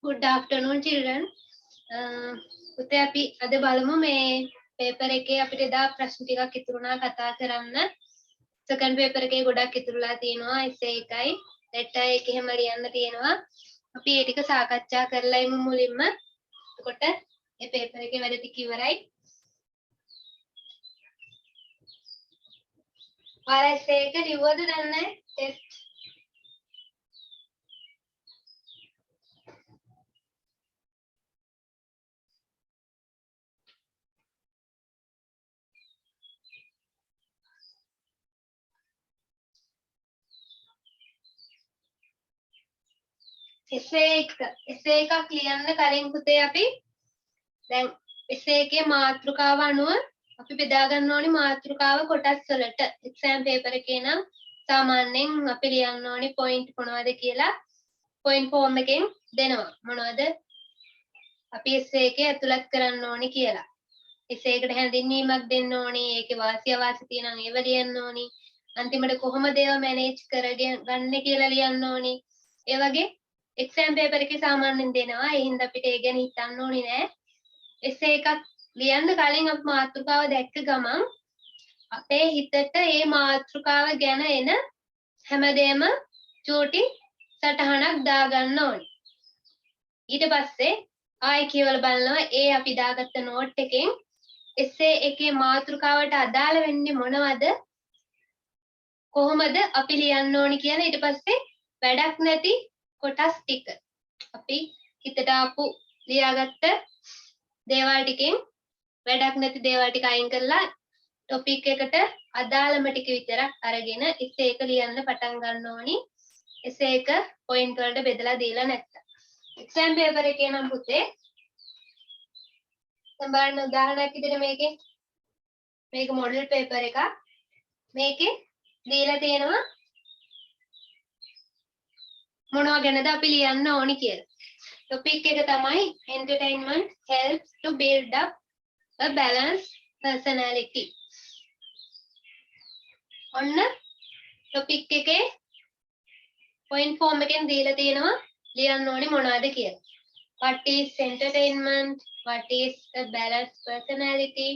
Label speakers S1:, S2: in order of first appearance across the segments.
S1: Good afternoon, children. පුතේ අපි අද බලමු මේ පේපර් එකේ අපිට එදා ප්‍රශ්න ටිකක් ඉතුරුනා කතා කරන්න. සෙකන්ඩ් පේපර් එකේ ගොඩක් ඉතුරුලා තියෙනවා essay එකයි letter එක එහෙම ලියන්න තියෙනවා. අපි ඒ ටික සාකච්ඡා කරලා ඉමු මුලින්ම. එතකොට මේ පේපර් එකේ වැඩ ටික ඉවරයි. ඔයාලා essay එක ලිව්වද දන්නේ ටෙස්ට් essay එකක් ලියන්න කලින් පුතේ අපි දැන් essay එකේ මාතෘකාව අනුව අපි බෙදා ගන්න ඕනි මාතෘකාව කොටස් වලට. exam paper එකේ නම් සාමාන්‍යයෙන් අපි ලියන්න ඕනි point මොනවද කියලා point form එකෙන් දෙනවා. මොනවද අපි essay එකේ ඇතුළත් කරන්න ඕනි කියලා. essay එකට හැඳින්වීමක් දෙන්න ඕනි. ඒකේ වාසිය අවාසි තියෙනවා ඒව ලියන්න ඕනි. අන්තිමට කොහොමද ඒව manage කරගෙන ගන්න කියලා ලියන්න ඕනි. ඒ වගේ exam paper එකේ සාමාන්‍යයෙන් දෙනවා. ඒ හින්දා අපිට ඒ ගැන හිතන්න ඕනි නෑ. essay එකක් ලියන්න කලින් අපි මාතෘකාව දැක්ක ගමන් අපේ හිතට ඒ මාතෘකාව ගැන එන හැමදේම චූටි සටහනක් දාගන්න ඕනි. ඊට පස්සේ ආයෙ කියවලා බලනවා ඒ අපි දාගත්ත නෝට් එකෙන් essay එකේ මාතෘකාවට අදාළ වෙන්නේ මොනවද? කොහොමද අපි ලියන්න ඕනි කියලා ඊට පස්සේ වැඩක් නැති කොටස් ටික අපි හිතට ආපු ලියාගත්ත දේවල් ටිකෙන් වැඩක් නැති දේවල් ටික අයින් කරලා ටොපික් එකට අදාළම ටික විතරක් අරගෙන essay එක ලියන්න පටන් ගන්න ඕනි. essay එක point වලට බෙදලා දීලා නැත්තම්. exam paper එකේ නම් පුතේ සම්බන්ධ උදාහරණයක් විදිහට මේක model paper එකක්. මේකේ දීලා තියෙනවා මොනවා ගැනද අපි ලියන්න ඕනි කියලා. topic එක තමයි entertainment helps to build up a balanced personality. ඔන්න topic එකේ point form එකෙන් දීලා තියෙනවා ලියන්න ඕනි මොනවද කියලා. What is entertainment? What is a balanced personality?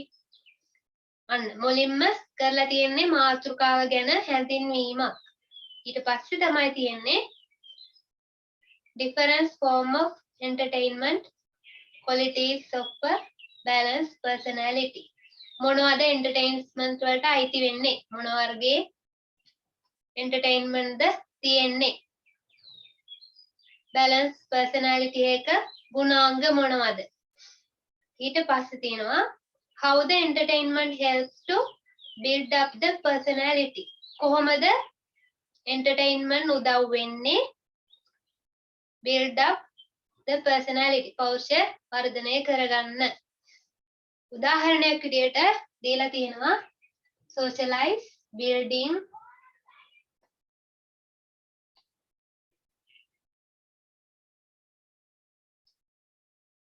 S1: අන්න මුලින්ම කරලා තියෙන්නේ මාතෘකාව ගැන හැඳින්වීමක්. ඊට පස්සේ තමයි තියෙන්නේ different form of entertainment, qualities of a balanced personality. මොනවද entertainment වලට අයිති වෙන්නේ? මොන වර්ගයේ entertainment ද තියෙන්නේ? balanced personality එක ගුණාංග මොනවද? ඊට පස්සේ තියෙනවා how the entertainment helps to build up the personality. කොහොමද entertainment උදව් වෙන්නේ build up the personality පෞරුෂය වර්ධනය කරගන්න. උදාහරණයක් විදියට දීලා තියෙනවා socialize,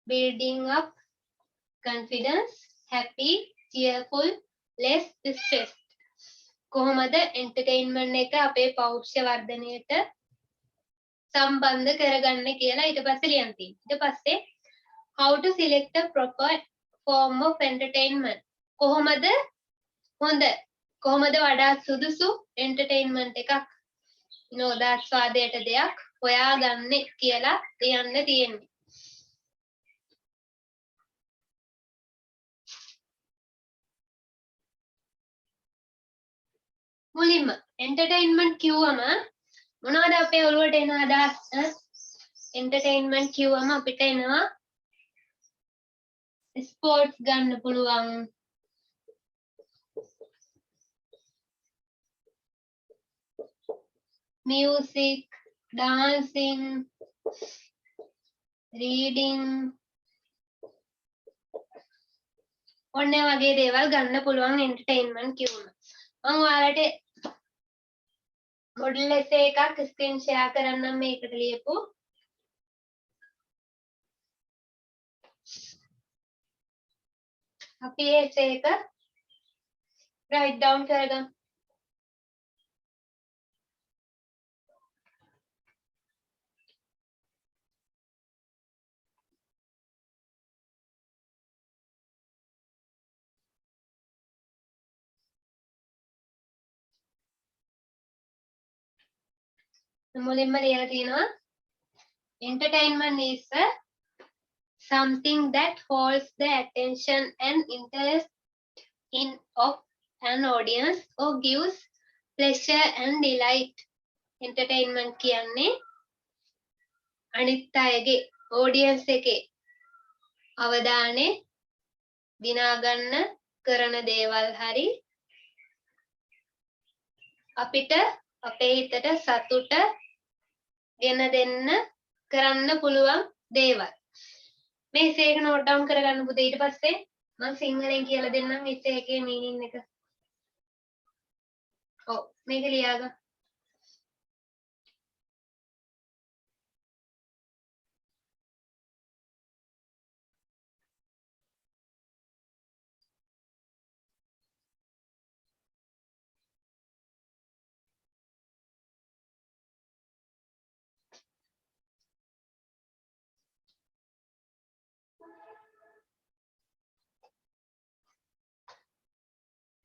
S1: building up confidence, happy, cheerful, less stressed. කොහොමද entertainment එක අපේ පෞරුෂය වර්ධනයට සම්බන්ධ කරගන්න කියලා ඊට පස්සේ ලියන්න තියෙනවා. ඊට පස්සේ how to select a proper form of entertainment. කොහොමද වඩා සුදුසු entertainment එකක් විනෝදාස්වාදයට දෙයක් හොයාගන්නේ කියලා ලියන්න තියෙන්නේ. මුලින්ම entertainment කිව්වම මොනවද අපේ ඔළුවට එන අදහස්? entertainment කිව්වම අපිට එනවා ස්පෝර්ට්ස් ගන්න පුළුවන්, music, dancing, reading, ඔන්න වගේ දේවල් ගන්න පුළුවන් entertainment කිව්වම. මම ඔයාලට model essay එකක් screen share කරන්නම් මේකට ලියපු. අපි essay එක write down කරගමු. මුලින්ම ලියලා තියෙනවා entertainment is a something that holds the attention and interest in of an audience or gives pleasure and delight. Entertainment කියන්නේ අනිත් අයගේ audience එකේ අවධානය දිනා ගන්න කරන දේවල් හරි අපිට අපේ හිතට සතුට ගෙන දෙන්න කරන්න පුළුවන් දේවල්. මේ essay එක note down කරගන්න පුතේ. ඊට පස්සේ මම සිංහලෙන් කියලා දෙන්නම් essay එකේ meaning එක. ඔව් මේක ලියාගන්න.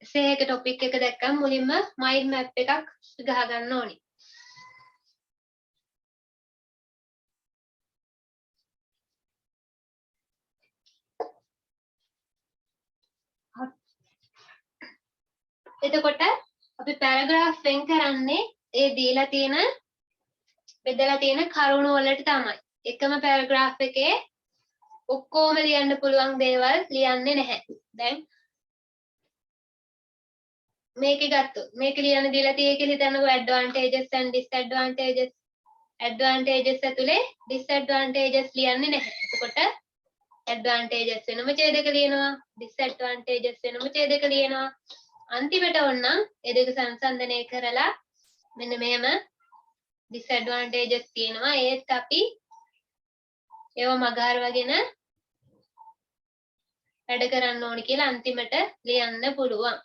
S1: essay එක topic එක දැක්කම මුලින්ම mind map එකක් ගහ ගන්න ඕනි. එතකොට අපි paragraph වෙන් කරන්නේ ඒ දීලා තියෙන බෙදලා තියෙන කරුණු වලට තමයි. එකම paragraph එකේ ඔක්කොම ලියන්න පුළුවන් දේවල් ලියන්නේ නැහැ. දැන් මේක ගත්තොත් මේක ලියන්න දීලා තියෙයි කියලා හිතන්නකෝ advantages and disadvantages. advantages ඇතුලේ disadvantages ලියන්නේ නැහැ. එතකොට advantages වෙනම ඡේදක ලියනවා, disadvantages වෙනම ඡේදක ලියනවා. අන්තිමට ඕනනම් ඒ දෙක සංසන්දනය කරලා මෙන්න මෙහෙම disadvantages තියෙනවා. ඒත් අපි ඒව මගහරවගෙන වැඩ කරන්න ඕනි කියලා අන්තිමට ලියන්න පුළුවන්.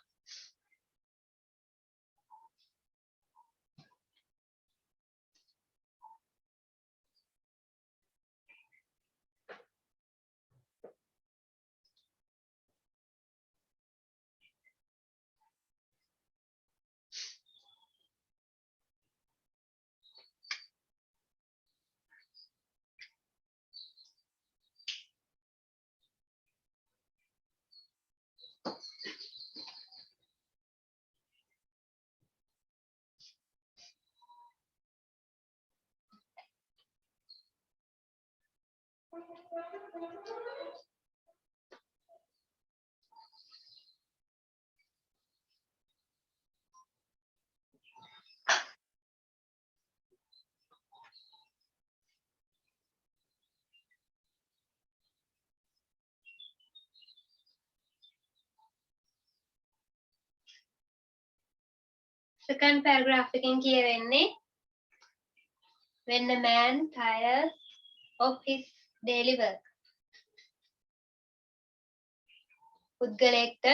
S1: second paragraph එකෙන් කියවෙන්නේ when a man tires of his daily work. පුද්ගලයෙක්ට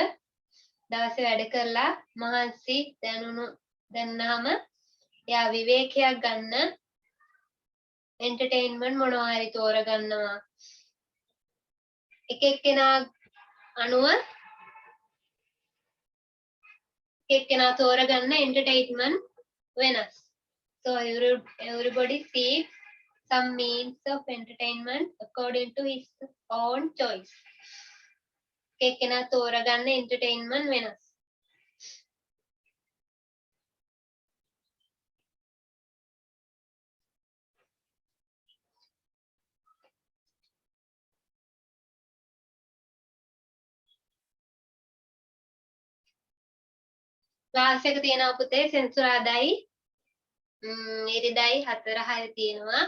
S1: දවසේ වැඩ කරලා මහන්සි දැනුනහම එයා විවේකයක් ගන්න entertainment මොනවා හරි තෝරගන්නවා. එක එක්කෙනා අනුව එක්කෙනා තෝරගන්න entertainment වෙනස්. So everybody seeks some means of entertainment according to his own choice. එක්කෙනා තෝරගන්න entertainment වෙනස්. ක්ලාස් එක තියෙනවා පුතේ සෙන්සුරාදායි ඉරිදායි 4:06 තියෙනවා.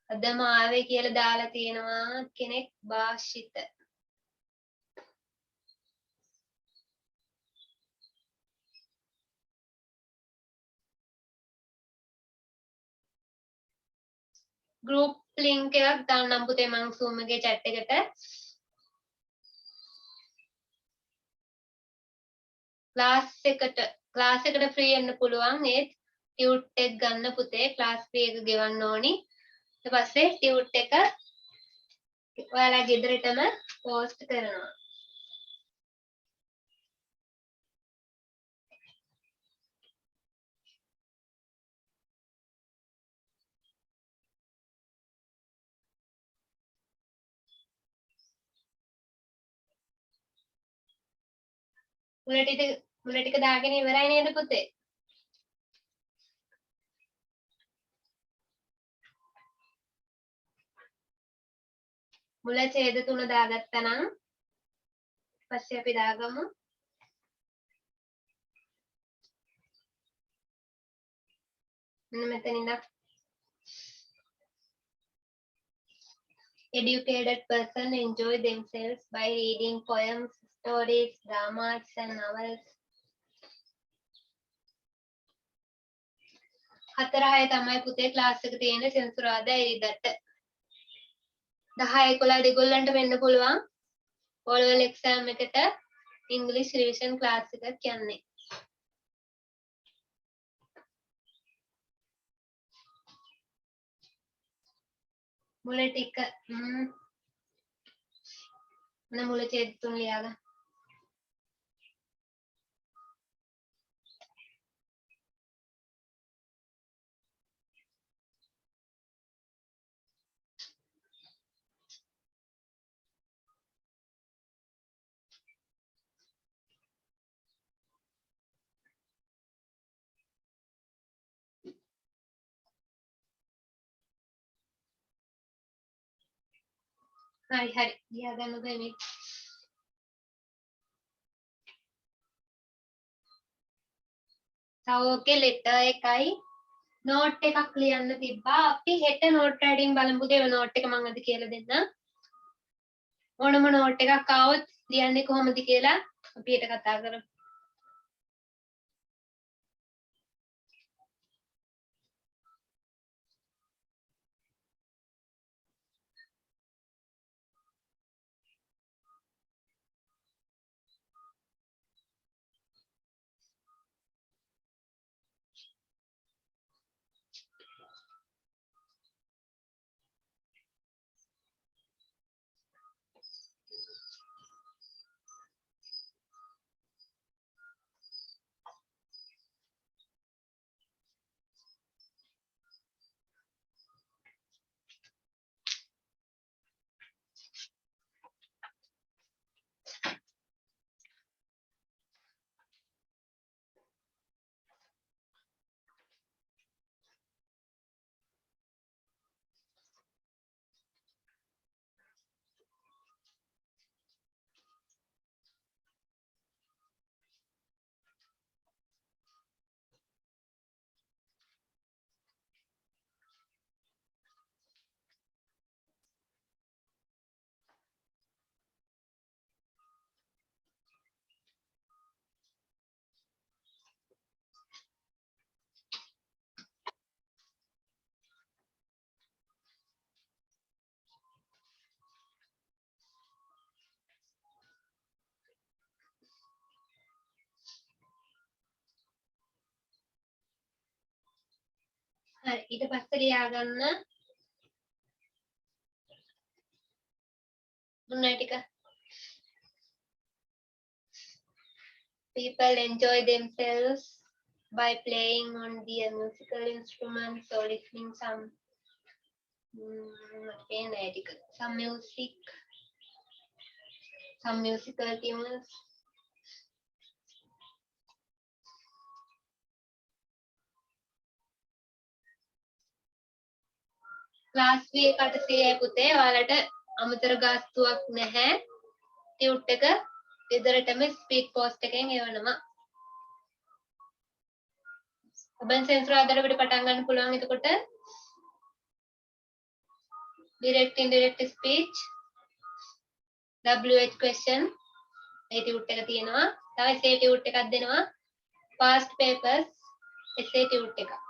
S1: අදම ආවේ කියලා දාලා තියෙනවා කෙනෙක් භාෂිත. group link එකක් දාන්නම් පුතේ මම Zoom එකේ chat එකට. ක්ලාස් එකට ෆ්‍රී වෙන්න පුළුවන්. ඒත් ටියුට් එක ගන්න පුතේ ක්ලාස් ෆී එක ගෙවන්න ඕනි. ඊට පස්සේ ටියුට් එක ඔයාලා ගෙදරටම පෝස්ට් කරනවා. මුල ටික දාගෙන ඉවරයි නේද පුතේ? මුල ඡේද 3 දාගත්තා නම් පස්සේ අපි දාගමු මෙන්න මෙතන ඉඳන් educated person enjoy themselves by reading poems, stories, dramas and novels. 4-6 තමයි පුතේ ක්ලාස් එක තියෙන්නේ සෙන්සුරාදා ඉරිදට. 10-11 දෙගොල්ලන්ට වෙන්න පුළුවන්. O level exam එකට English revision class එකක් යන්නේ. මුල ටික මුල ඡේද 3 ලියාගන්න. හරි ලියාගන්නකෝ මේ. තව ඔකේ letter එකයි note එකක් ලියන්න තිබ්බා. අපි හෙට note writing බලමු. ඒ note එක මම අද කියලා දෙන්නම්. ඕනම note එකක් ආවොත් ලියන්නේ කොහොමද කියලා අපි හෙට කතා කරමු. හරි ඊට පස්සේ ලියාගන්න මොනවා ටික people enjoy themselves by playing on their musical instruments or listening some some music some musical tunes. Class V එකට සියයි පුතේ ඔයාලට අමතර ගාස්තුවක් නැහැ. ටියුට් එක ගෙදරටම ස්පීඩ් පෝස්ට් එකෙන් එවනවා. ඔබෙන් සෙන්සුරාදාට අපිට පටන් ගන්න පුළුවන් එතකොට direct indirect speech WH question ඒ ටියුට් එක තියෙනවා. තව essay ටියුට් එකක් දෙනවා. past papers essay ටියුට් එකක්.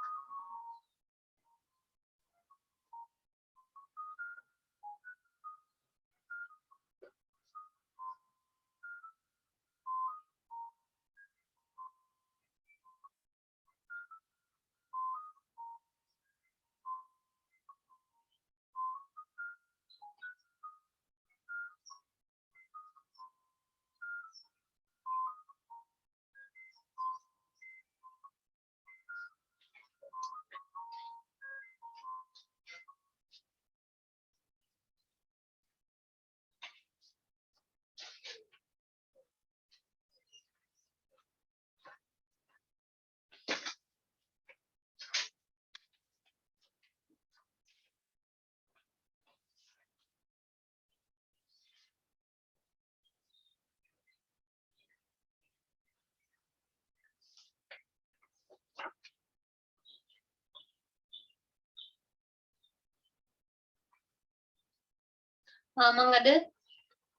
S1: මම අද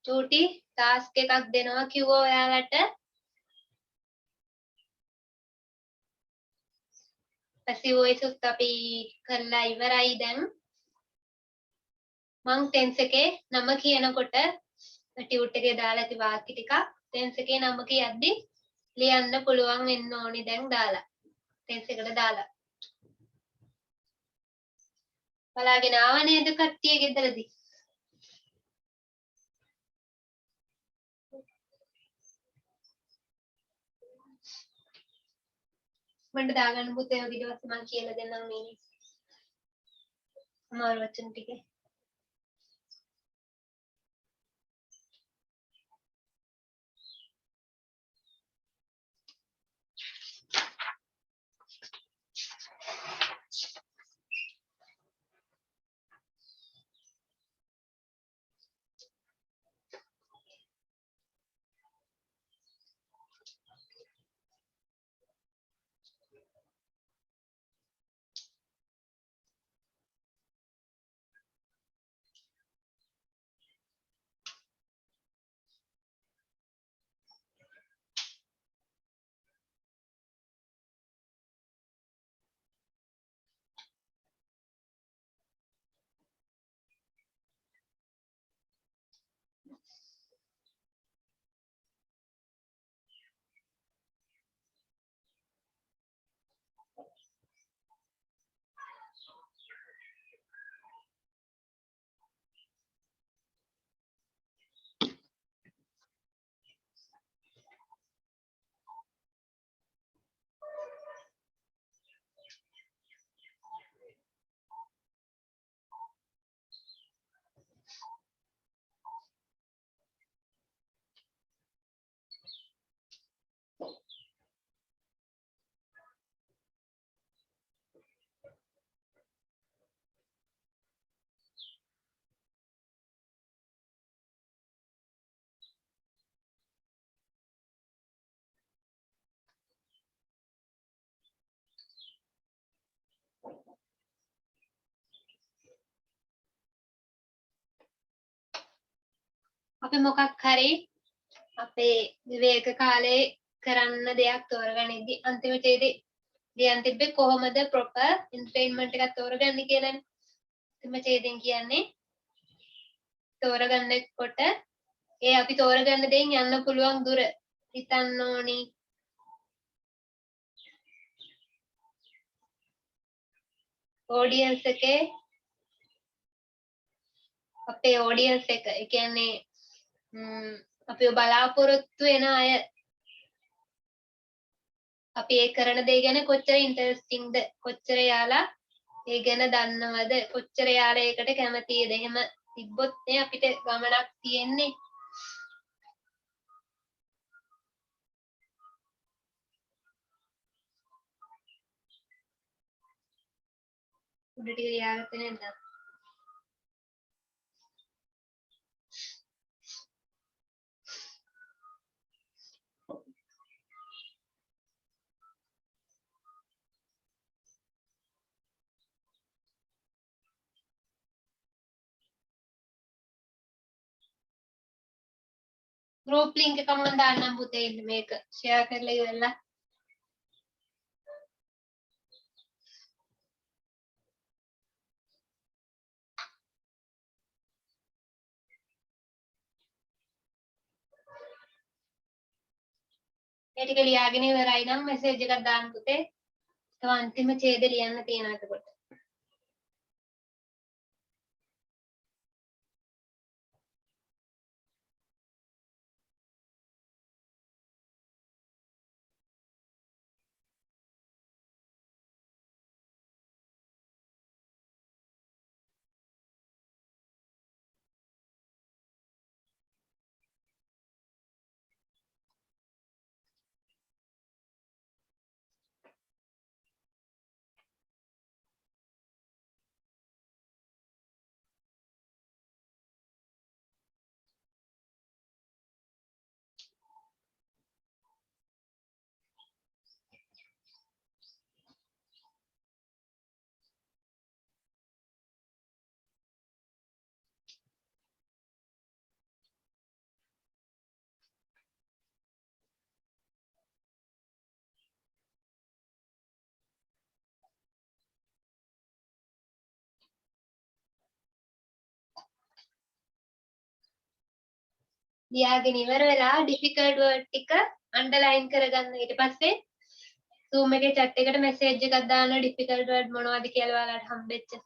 S1: චූටි ටාස්ක් එකක් දෙනවා කිව්වා ඔයාලට. පැසිව් වොයිස් උත් අපි කරලා ඉවරයි දැන්. මං ටෙන්ස් එකේ නම කියනකොට ටියුට් එකේ දාලා ඇති වාක්‍ය ටිකක් ටෙන්ස් එකේ නම කියද්දි ලියන්න පුළුවන් වෙන්න ඕනි දැන් දාලා. ටෙන්ස් එකට දාලා. බලාගෙන ආව නේද කට්ටිය ගෙදරදී? මන්ට දාගන්න පුතේ ඊට පස්සේ මම කියලා දෙන්නම් මේ අමාරු වචන ටික. අපි මොකක් හරි අපේ විවේක කාලේ කරන්න දෙයක් තෝරගනිද්දි අන්තිමටදී ලියන් තිබ්බේ කොහොමද ප්‍රොපර් එන්ටර්ටේන්මන්ට් එකක් තෝරගන්නේ කියලානේ. අන්තිම ඡේදයෙන් කියන්නේ තෝරගන්නකොට ඒ අපි තෝරගන්න දෙයින් යන්න පුළුවන් දුර හිතන්න ඕනි. ඔඩියන්ස් එකේ අපේ ඔඩියන්ස් එක ඒ කියන්නේ අපි බලාපොරොත්තු වෙන අය අපි ඒ කරන දේ ගැන කොච්චර ඉන්ටරෙස්ටිංද කොච්චර යාලා ඒ ගැන දන්නවද කොච්චර යාලා ඒකට කැමතිද එහෙම තිබ්බොත් නේ අපිට ගමනක් තියෙන්නේ. උඩ ටික ලියාගත්තේ නැද්ද? ගෲප් ලින්ක් එක මම දාන්නම් පුතේ ඉන්න මේක ෂෙයා කරලා ඉවරලා. මේ ටික ලියාගෙන ඉවරයි නම් මෙසේජ් එකක් දාන්න පුතේ. තව අන්තිම ඡේද ලියන්න තියෙනවා එතකොට. ලියාගෙන ඉවර වෙලා difficult word ටික underline කරගන්න. ඊට පස්සේ Zoom එකේ chat එකට message එකක් දාන්න difficult word මොනවද කියලා ඔයාලට හම්බෙච්ච.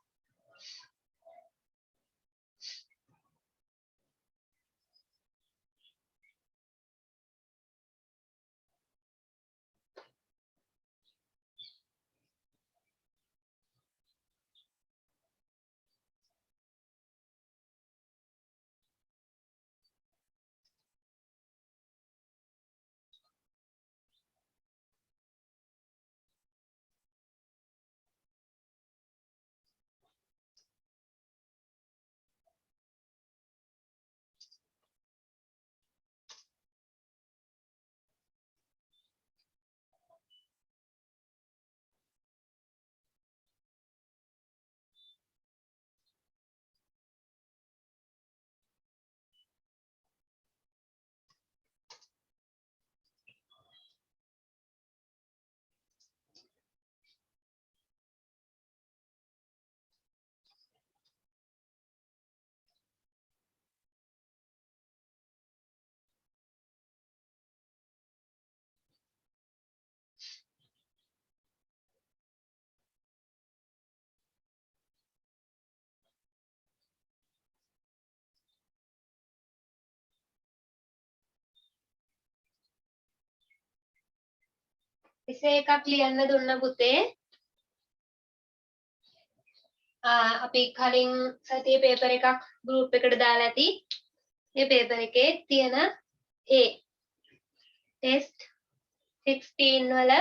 S1: එසේ එකක් ලියන්න දුන්න පුතේ. අපි කලින් සතියේ පේපර් එකක් ගෲප් එකට දාලා ඇති. මේ පේපර් එකේ තියෙන A test 16 වල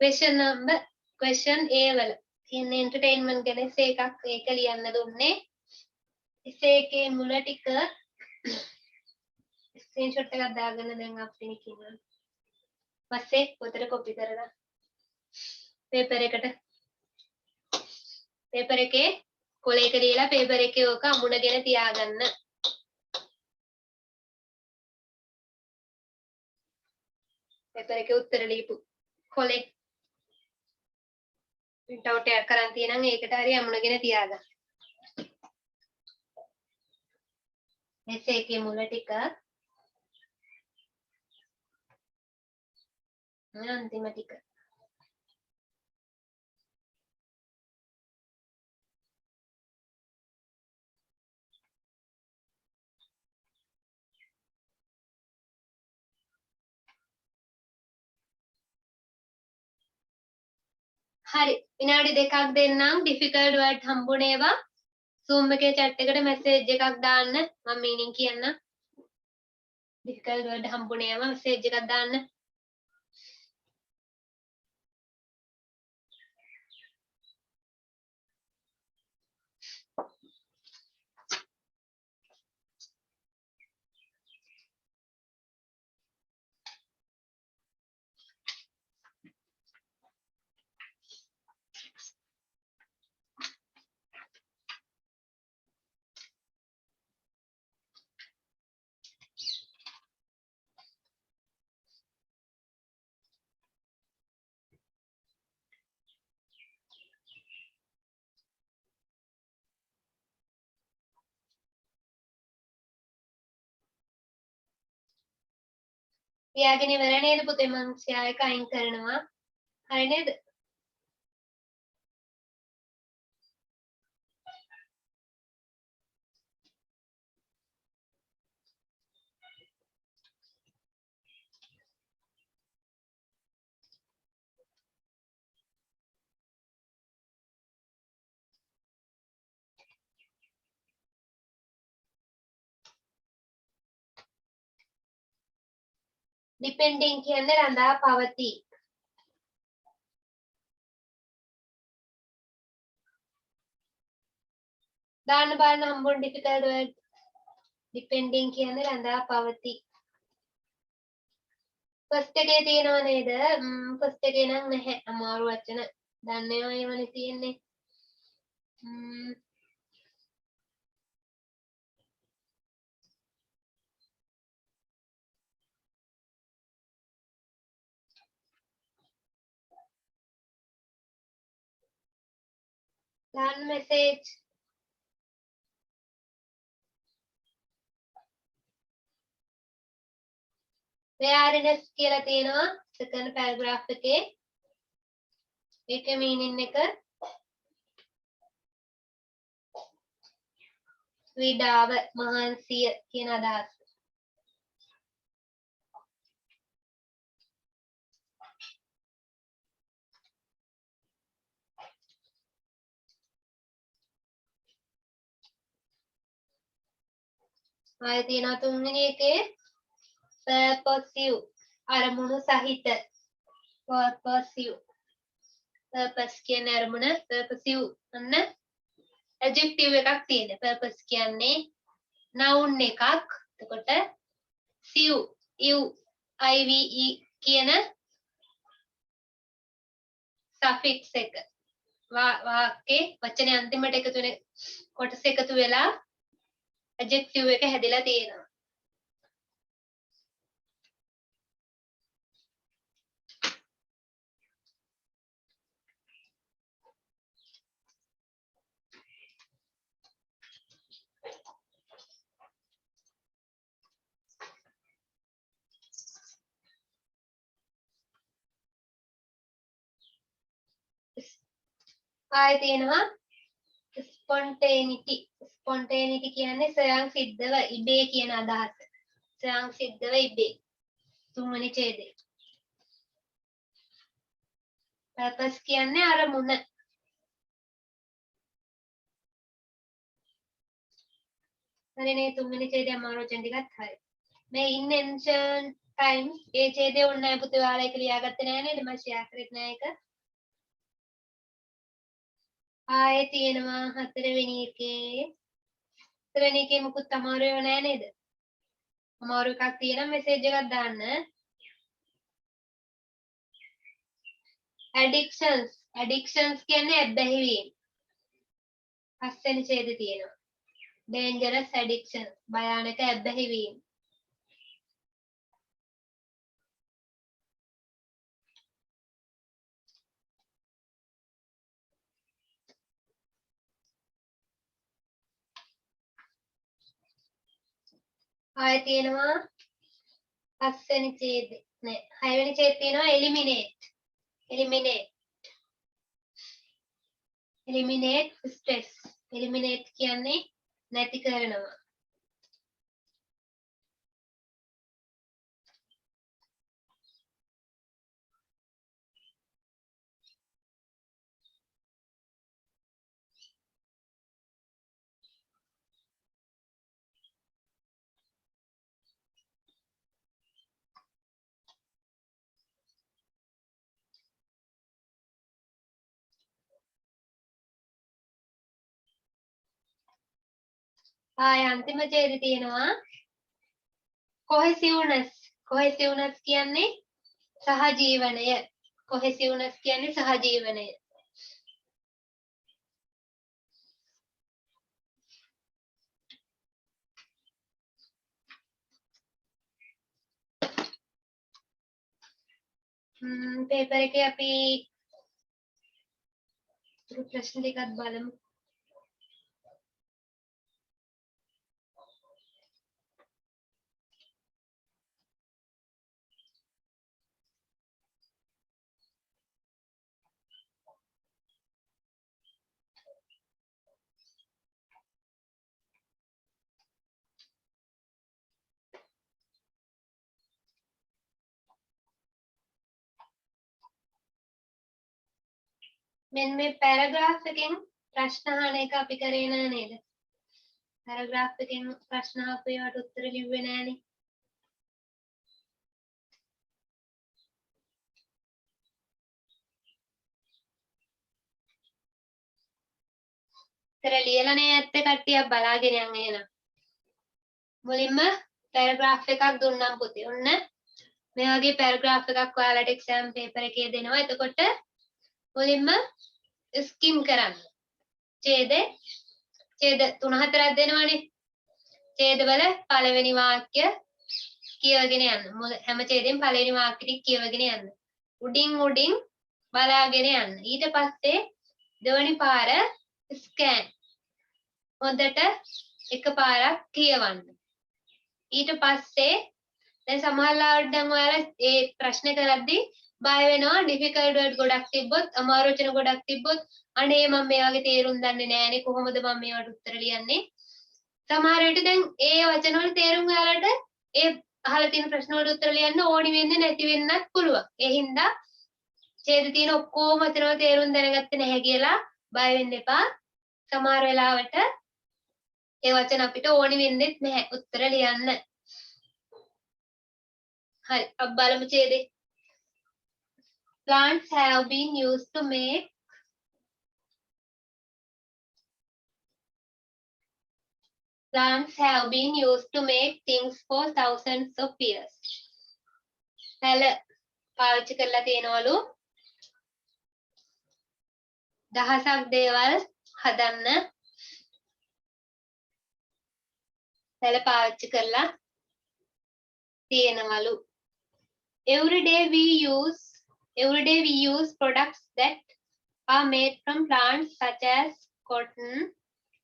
S1: question A වල තියෙන entertainment ගැන එසේ එකක් ඒක ලියන්න දුන්නේ. එසේ එකේ මුල ටික ස්ක්‍රීන්ෂොට් එකක් දාගෙන දැන් අපිට කියනවා. පස්සේ පොතට කොපි කරලා පේපර් එකේ කොලයක දීලා පේපර් එකේ ඕක අමුණගෙන තියාගන්න. පේපර් එකේ උත්තර ලියපු කොලේ print out එකක් කරන් තියෙනම් ඒකට හරි අමුණගෙන තියාගන්න. එසේ එකේ මුල ටික අන්තිම ටික හරි විනාඩි දෙකක් දෙන්නම් difficult word හම්බුනේවා Zoom එකේ chat එකට message එකක් දාන්න මම meaning කියන්නම් difficult word හම්බුනේවා message එකක් දාන්න ලියාගෙන ඉවර නේද පුතේ මම share එක අයින් කරනවා හරි නේද depending කියන්නේ රඳා පවතී දාන්න බලන්න හම්බුන difficult word depending කියන්නේ රඳා පවතී first එකේ තියෙනව නේද first එකේ නම් නැහැ අමාරු වචන දන්නේ ඒවනේ තියෙන්නේ දාන්න message wariness කියලා තියෙනවා second paragraph එකේ. ඒකේ meaning එක විඩාව මහන්සිය කියන අදහස. ආයෙ තියෙනවා තුන්වෙනි එකේ purposive අරමුණු සහිත purposive purpose කියන්නේ අරමුණ purposive අන්න adjective එකක් තියෙන purpose කියන්නේ noun එකක් එතකොට sive ive කියන suffix එක වාක්‍යේ වචනේ අන්තිමට එකතු වෙන කොටස එකතු වෙලා adjective එක හැදිලා තියෙනවා. ආයෙ තියෙනවා spontaneity කියන්නේ ස්වයං සිද්ධව ඉබේ කියන අදහස. ස්වයං සිද්ධව ඉබේ. තුන්වෙනි ඡේදය. purpose කියන්නේ අරමුණ. හරිනේ තුන්වෙනි ඡේදය අමාරු වචන ටිකත් හරි. මේ in ancient times ඒ ඡේදය ඕනේ නැහැ පුතේ ඔයාලා ඒක ලියාගත්තේ නැහැ නේද? මම ෂෙයා කරෙත් නැහැ ඒක. ආයෙ තියෙනවා හතරවෙනි එකේ. හතරවෙනි එකේ මුකුත් අමාරු ඒවා නැහැ නේද? අමාරු එකක් තියෙනවා මෙසේජ් එකක් දාන්න. addictions කියන්නේ ඇබ්බැහි වීම. පස්වෙනි ඡේදය තියෙනවා. dangerous addiction භයානක ඇබ්බැහි වීම. ආයෙ තියෙනවා පස්වෙනි ඡේදය නෑ හයවෙනි ඡේදය තියෙනවා eliminate stress eliminate කියන්නේ නැති කරනවා. ආයෙ අන්තිම ඡේදය තියෙනවා cohesiveness කියන්නේ සහජීවනය. cohesiveness කියන්නේ සහජීවනය. පේපර් එකේ අපි ප්‍රශ්න ටිකක් බලමු. මෙන්න මේ පැරග්‍රාෆ් එකෙන් ප්‍රශ්න අහන එක අපි කරේ නෑ නේද? පැරග්‍රාෆ් එකෙන් ප්‍රශ්න අහපු ඒවාට උත්තර ලිව්වේ නෑනේ. උත්තර ලියලා නේ ඇත්තේ කට්ටියක් බලාගෙන යන් එහෙනම්. මුලින්ම පැරග්‍රාෆ් එකක් දුන්නම් පුතේ. ඔන්න මේ වගේ පැරග්‍රාෆ් එකක් ඔයාලට එක්සෑම් පේපර් එකේ දෙනවා. එතකොට මුලින්ම ස්කිම් කරන්න. ඡේද 3-4ක් දෙනවනේ. ඡේදවල පළවෙනි වාක්‍ය කියවගෙන යන්න. හැම ඡේදෙම පළවෙනි වාක්‍ය ටික කියවගෙන යන්න. උඩින් බලාගෙන යන්න. ඊට පස්සේ දෙවෙනි පාර ස්කෑන්. හොඳට එකපාරක් කියවන්න. ඊට පස්සේ දැන් සමහරවිට දැන් ඔයාලා ඒ ප්‍රශ්න කරද්දී බය වෙනවා ඩිෆිකල්ට් වර්ඩ් ගොඩක් තිබ්බොත් අමාරු වචන ගොඩක් තිබ්බොත් අනේ මම මේ වගේ තේරුම් දන්නේ නැහනේ කොහොමද මම මේවට උත්තර ලියන්නේ සමහර විට දැන් ඒ වචන වල තේරුම් ඔයාලට ඒ අහලා තියෙන ප්‍රශ්න වලට උත්තර ලියන්න ඕනි වෙන්නේ නැති වෙන්නත් පුළුවන් ඒ හින්දා ඡේද තියෙන ඔක්කොම වචන වල තේරුම් දැනගත්තේ නැහැ කියලා බය වෙන්න එපා සමහර වෙලාවට ඒ වචන අපිට ඕනි වෙන්නේ නැහැ උත්තර ලියන්න හරි අපි බලමු ඡේදේ plants have been used to make things for thousands of years. පැල පාවිච්චි කරලා තියෙනවලු දහසක් දේවල් හදන්න පැල පාවිච්චි කරලා තියෙනවලු every day we use products that are made from plants such as cotton,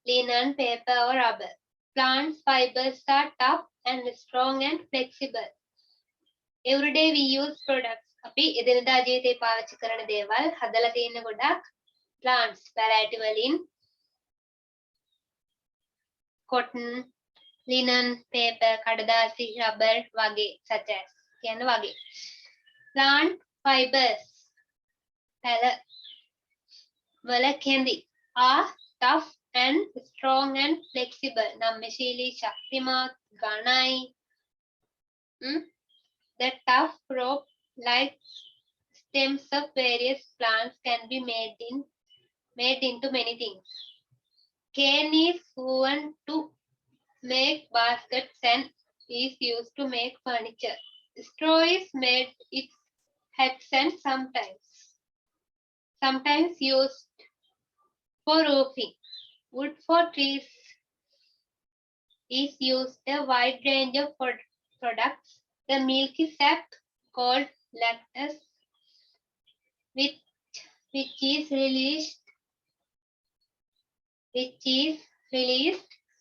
S1: linen, paper or rubber. Plants fibers are tough and strong and flexible. Every day we use products. අපි එදිනදා ජීවිතේ පාවිච්චි කරන දේවල් හදලා තියෙන ගොඩක් plants variety වලින් cotton, linen, paper, කඩදාසි, rubber වගේ such as කියන වගේ. Plant fibers පැල වල කෙඳි are tough and strong and flexible. නම්‍යශීලී ශක්තිමත් ඝනයි. The tough rope like stems of various plants can be made into many things. Cane is woven to make baskets and is used to make furniture. Straw is made its hats and sometimes used for roofing. Wood for trees is used a wide range of products. The milky sap called lactose, which is released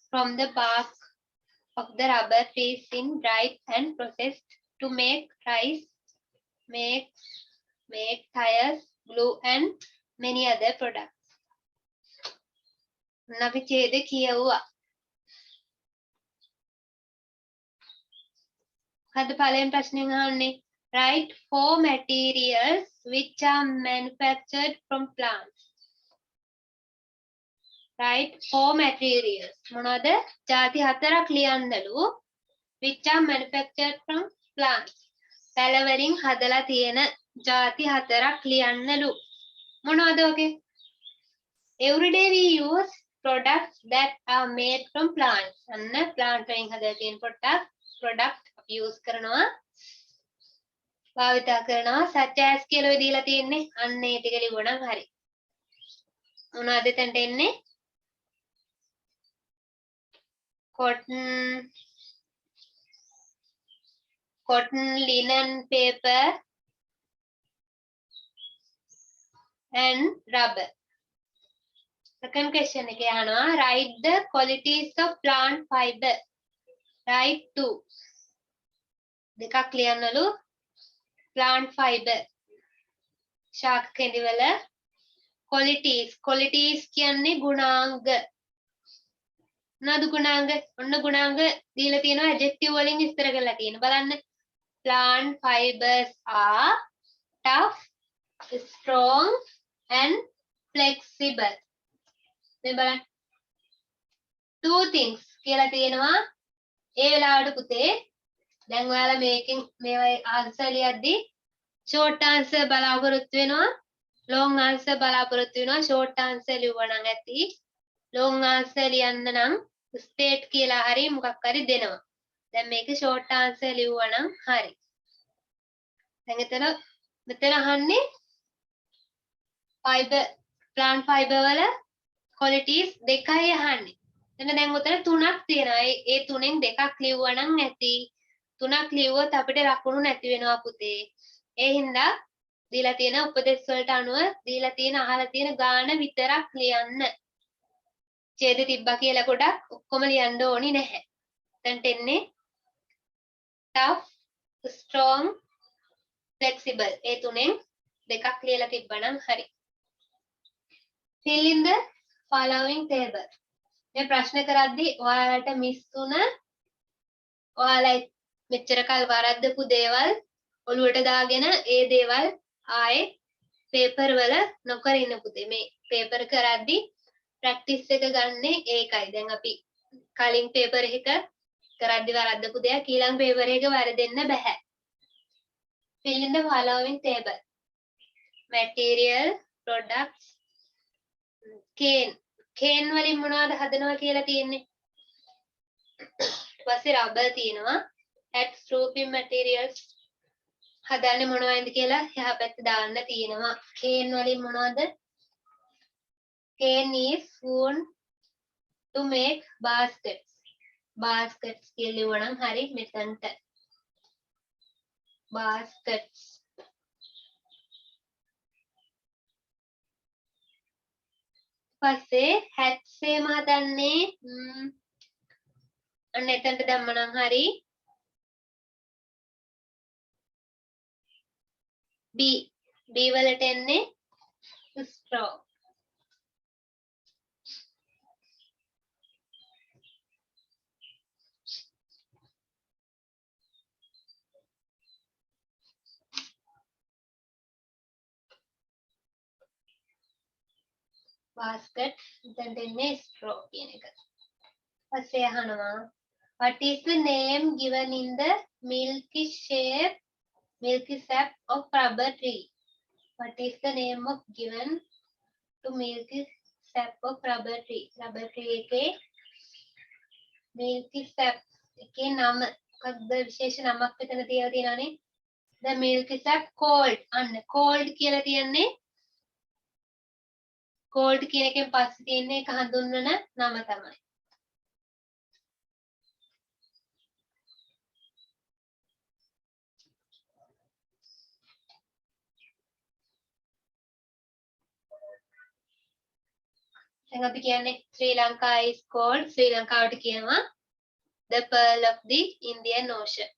S1: from the bark of the rubber trees in dried and processed to make tires, glue and many other products. අපි ඡේදේ කියවුවා. හද පළවෙනි ප්‍රශ්නෙන් අහන්නේ write 4 materials which are manufactured from plants. Write 4 materials. මොනවද? ಜಾති 4ක් ලියන්නලු which are manufactured from plants. පැල වලින් හදලා තියෙන ಜಾති 4ක් ලියන්නලු. මොනවද ඔගේ? Every day we use products that are made from plants. අන්න plant වලින් හදලා තියෙන product අපි use කරනවා. භාවිතා කරනවා. such as කියලා ඔය දීලා තියෙන්නේ. අන්න ඒ ටික ලියුවනම් හරි. මොනවද එතනට එන්නේ? cotton, linen, paper and rubber. Second question එකේ අහනවා write the qualities of plant fiber. Write 2. දෙකක් ලියන්නලු plant fiber. ශාක කෙඳි වල qualities කියන්නේ ගුණාංග. නේද ගුණාංග? ඔන්න ගුණාංග දීලා තියෙනවා adjective වලින් විස්තර කරලා තියෙනවා. බලන්න. Plant fibers are tough, strong and flexible. මේ බලන්න. 2 things කියලා තියෙනවා. ඒ වෙලාවට පුතේ දැන් ඔයාලා මේකෙන් මේවා answer ලියද්දී short answer බලාපොරොත්තු වෙනවා. long answer බලාපොරොත්තු වෙනවා. short answer ලියුවා නම් ඇති. long answer ලියන්න නම් state කියලා හරි මොකක් හරි දෙනවා. දැන් මේක short answer ලියුවා නම් හරි. දැන් මෙතන අහන්නේ plant fiber වල qualities දෙකයි අහන්නේ. එතන දැන් උතන 3ක් තියෙනවා. ඒ 3න් දෙකක් ලියුවා නම් ඇති. 3ක් ලියුවොත් අපිට ලකුණු නැති වෙනවා පුතේ. ඒ හින්දා දීලා තියෙන උපදේශ වලට අනුව දීලා තියෙන අහලා තියෙන ගාන විතරක් ලියන්න. ඡේද තිබ්බා කියලා ගොඩක් ඔක්කොම ලියන්න ඕනි නැහැ. එතනට එන්නේ tough, strong, flexible. ඒ තුනෙන් දෙකක් ලියලා තිබ්බනම් හරි. Fill in the following table. මේ ප්‍රශ්න කරද්දී ඔයාලට මිස් වුණ ඔයාලා මෙච්චර කල් වරද්දපු දේවල් ඔළුවට දාගෙන ඒ දේවල් ආයේ පේපර් වල නොකර ඉන්න පුතේ. මේ පේපර් කරද්දී ප්‍රැක්ටිස් එක ගන්නෙ ඒකයි. දැන් අපි කලින් පේපර් එක කරද්දී වරද්දපු දෙයක් ඊළඟ පේපර් එක වරදෙන්න බෑ. Fill in the following table. Material, products, cane. Cane වලින් මොනවද හදනවා කියලා තියෙන්නේ? ඊපස්සේ රබර් තියෙනවා. hats, roofing materials හදන්නේ මොනවයින්ද කියලා එහා පැත්තේ දාන්න තියෙනවා. cane වලින් මොනවද? cane is woven to make baskets. baskets කියලා ලියවනම් හරි මෙතනට. baskets. පස්සේ hats එහෙම හදන්නේ අන්න එතනට දැම්මනම් හරි. B වලට එන්නේ straw. basket එතනට එන්නේ straw කියන එක. පස්සේ අහනවා what is the name given in the milky sap of rubber tree? What is the name of given to milky sap of rubber tree? Rubber tree එකේ milky sap එකේ නම මොකක්ද විශේෂ නමක් මෙතන තියලා තියෙනවානේ. the milky sap cold. අන්න cold කියලා තියන්නේ cold කියන එකෙන් පස්සේ තියෙන්නේ ඒක හඳුන්වන නම තමයි. දැන් අපි කියන්නේ ශ්‍රී ලංකා is cold. ශ්‍රී ලංකාවට කියනවා the pearl of the Indian Ocean.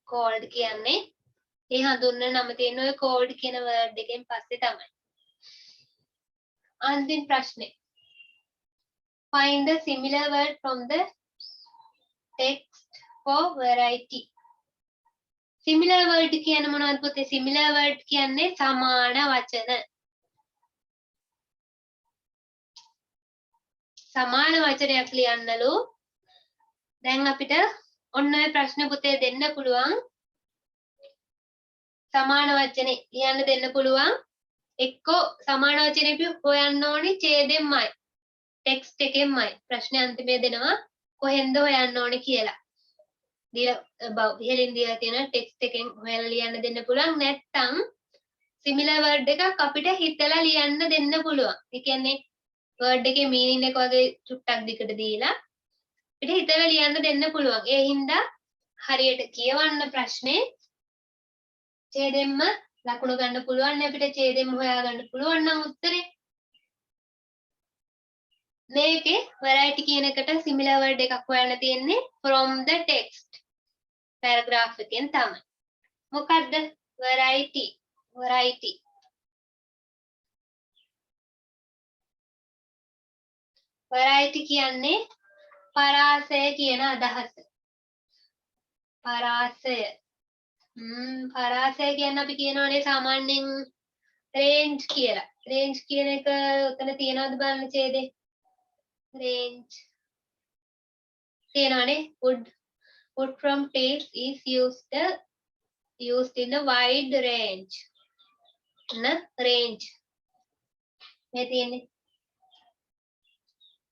S1: cold කියන්නේ ඒ හඳුන්වන නම තියෙන ඔය cold කියන word එකෙන් පස්සේ තමයි. අන්තිම ප්‍රශ්නේ. Find the similar word from the text for variety. Similar word කියන්නේ මොනවද පුතේ? Similar word කියන්නේ සමාන වචන. සමාන වචනයක් ලියන්නලු. දැන් අපිට ඔන්න ඔය ප්‍රශ්න පුතේ දෙන්න පුළුවන්. සමාන වචනේ ලියන්න දෙන්න පුළුවන්. එක්කෝ සමාන වචනේ අපි හොයන්න ඕනේ ඡේදෙන්මයි. ටෙක්ස්ට් එකෙන්මයි. ප්‍රශ්නේ අන්තිමේ දෙනවා කොහෙන්ද හොයන්න ඕනේ කියලා. දීලා ඉහෙලින් දීලා තියෙන ටෙක්ස්ට් එකෙන් හොයලා ලියන්න දෙන්න පුළුවන්. නැත්නම් similar word එකක් අපිට හිතලා ලියන්න දෙන්න පුළුවන්. ඒ කියන්නේ word එකේ meaning එක වගේ චුට්ටක් දිකට දීලා අපිට හිතලා ලියන්න දෙන්න පුළුවන්. ඒ හින්දා හරියට කියවන්න ප්‍රශ්නේ ඡේදෙන්ම ලකුණු ගන්න පුළුවන්. අපිට ඡේදෙන්ම හොයා ගන්න පුළුවන් නම් උත්තරේ. මේකේ variety කියන එකට similar word එකක් හොයන්න තියෙන්නේ from the text. paragraph එකෙන් තමයි. මොකද්ද variety? variety variety කියන්නේ පරාසය කියන අදහස. පරාසය. පරාසය කියන්නේ අපි කියනවානේ සාමාන්‍යයෙන් range කියලා. range කියන එක උතන තියනවද බලන්න ඡේදේ. range තියනවානේ. wood from trees is used in a wide range. range මේ තියෙන්නේ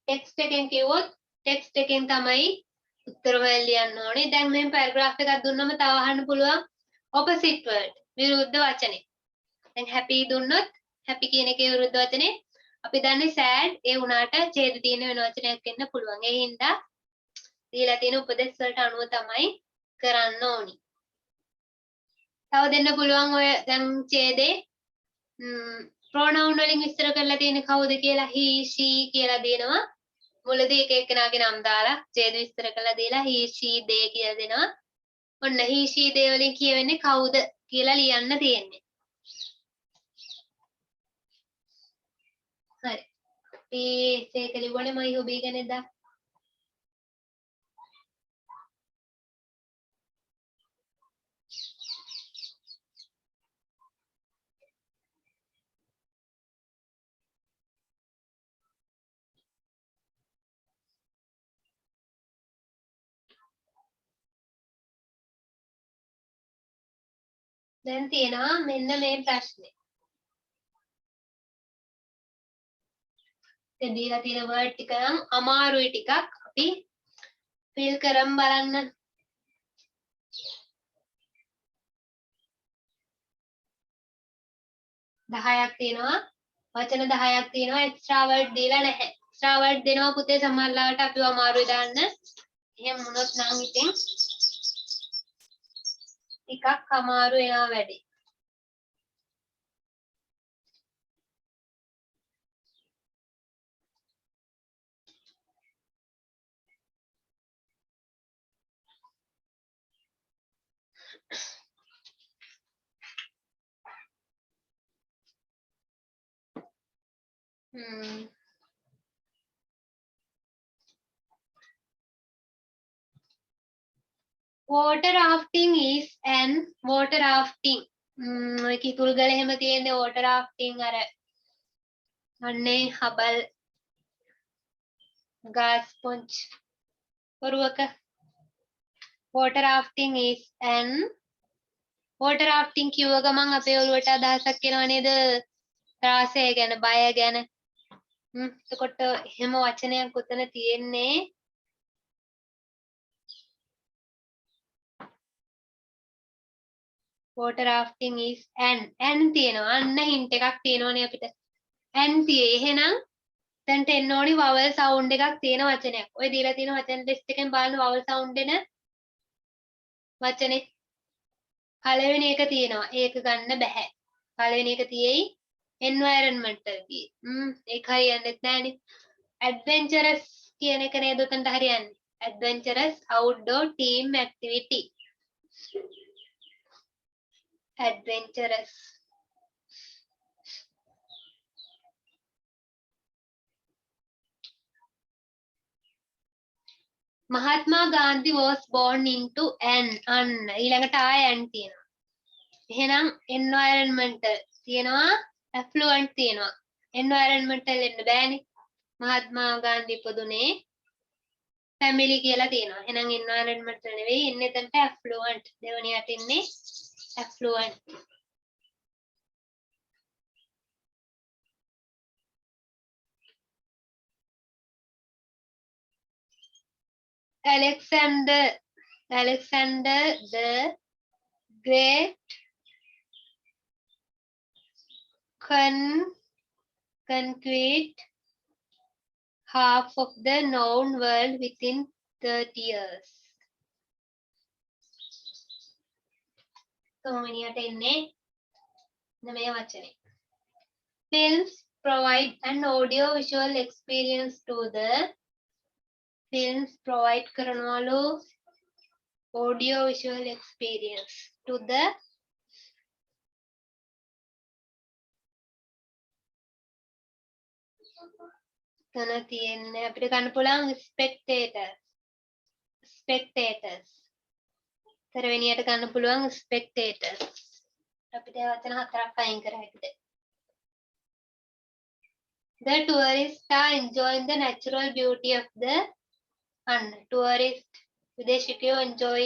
S1: ටෙක්ස්ට් එකෙන් කිව්වොත් ටෙක්ස්ට් එකෙන් තමයි උත්තර හොයලා ලියන්න ඕනේ. දැන් මේ පැරග්‍රාෆ් එකක් දුන්නම තව අහන්න පුළුවන් opposite word විරුද්ධ වචනේ. දැන් happy දුන්නොත් happy කියන එකේ විරුද්ධ වචනේ අපි දන්නේ sad. ඒ වුණාට ඡේද තියෙන වෙන වචනයක් එන්න පුළුවන්. ඒ හින්දා දීලා තියෙන උපදේශ වලට අනුව තමයි කරන්න ඕනි. තව දෙන්න පුළුවන් ඔය දැන් ඡේදේ pronoun වලින් විස්තර කරලා තියෙන කවුද කියලා he she කියලා දෙනවා. මුලදී එක එක්කෙනාගේ නම් දාලා ඡේද විස්තර කරලා දීලා he she they කියලා දෙනවා. ඔන්න he she they වලින් කියවෙන්නේ කවුද කියලා ලියන්න තියෙන්නේ. හරි. අපි ඒක ලිව්වනේ මයි හොබී ගැන එදා. දැන් තියෙනවා මෙන්න මේ ප්‍රශ්නේ. දැන් දීලා තියෙන වර්ඩ් ටික නම් අමාරුයි ටිකක්. අපි ෆිල් කරමු බලන්න. දහයක් තියෙනවා වචන 10ක් තියෙනවා එක්ස්ට්‍රා වර්ඩ් දීලා නැහැ. එක්ස්ට්‍රා වර්ඩ් දෙනවා පුතේ සමහරවිට අපිව අමාරුයි දාන්න. එහෙම වුණොත් නම් ඉතින් ටිකක් අමාරු වෙනවා වැඩි. Water rafting is an water rafting. ඔය කිතුල් ගල එහෙම තියෙන water rafting අර අන්නේ හබල් ගාස් පොන්ච් වරුවක water rafting is an water rafting කිව්ව ගමන් අපේ ඔළුවට අදහසක් එනවා නේද? ත්‍රාසය ගැන, බය ගැන. එතකොට එහෙම වචනයක් උතන තියෙන්නේ water rafting is an තියෙනවා. අන්න hint එකක් තියෙනවනේ අපිට. an තියේ. එහෙනම් දැන්ට එන්න ඕනි vowel sound එකක් තියෙන වචනයක්. ඔය දීලා තියෙන වචන ලිස්ට් එකෙන් බලන්න vowel sound එන වචනේ. පළවෙනි එක තියෙනවා. ඒක ගන්න බෑ. පළවෙනි එක තියෙයි environmental කියේ. ඒක හරියන්නේ නැහැනේ. adventurous කියන එක නේද උතන්ට හරියන්නේ. adventurous outdoor team activity. adventurous. Mahatma Gandhi was born into an ඊළඟට ආය an තියෙනවා. එහෙනම් environmental තියෙනවා affluent තියෙනවා. environmental එන්න බෑනේ. මහත්මා ගාන්ධි ඉපදුනේ family කියලා තියෙනවා. එහෙනම් environmental නෙවෙයි එන්නේ එතනට affluent. දෙවෙනියට ඉන්නේ affluent. Alexander the Great conquered half of the known world within 30 years. තුන්වෙනියට ඉන්නේ මේ වචනේ. Films provide an audio visual experience to the films provide කරනවලු audio visual experience to the තන තියෙන්නේ අපිට ගන්න පුළුවන් spectators තරවෙනියට ගන්න පුළුවන් spectators අපිට වචන හතරක් අයින් කර හැකිද. The tourists are enjoying the natural beauty of the tourist විදේශිකයෝ enjoy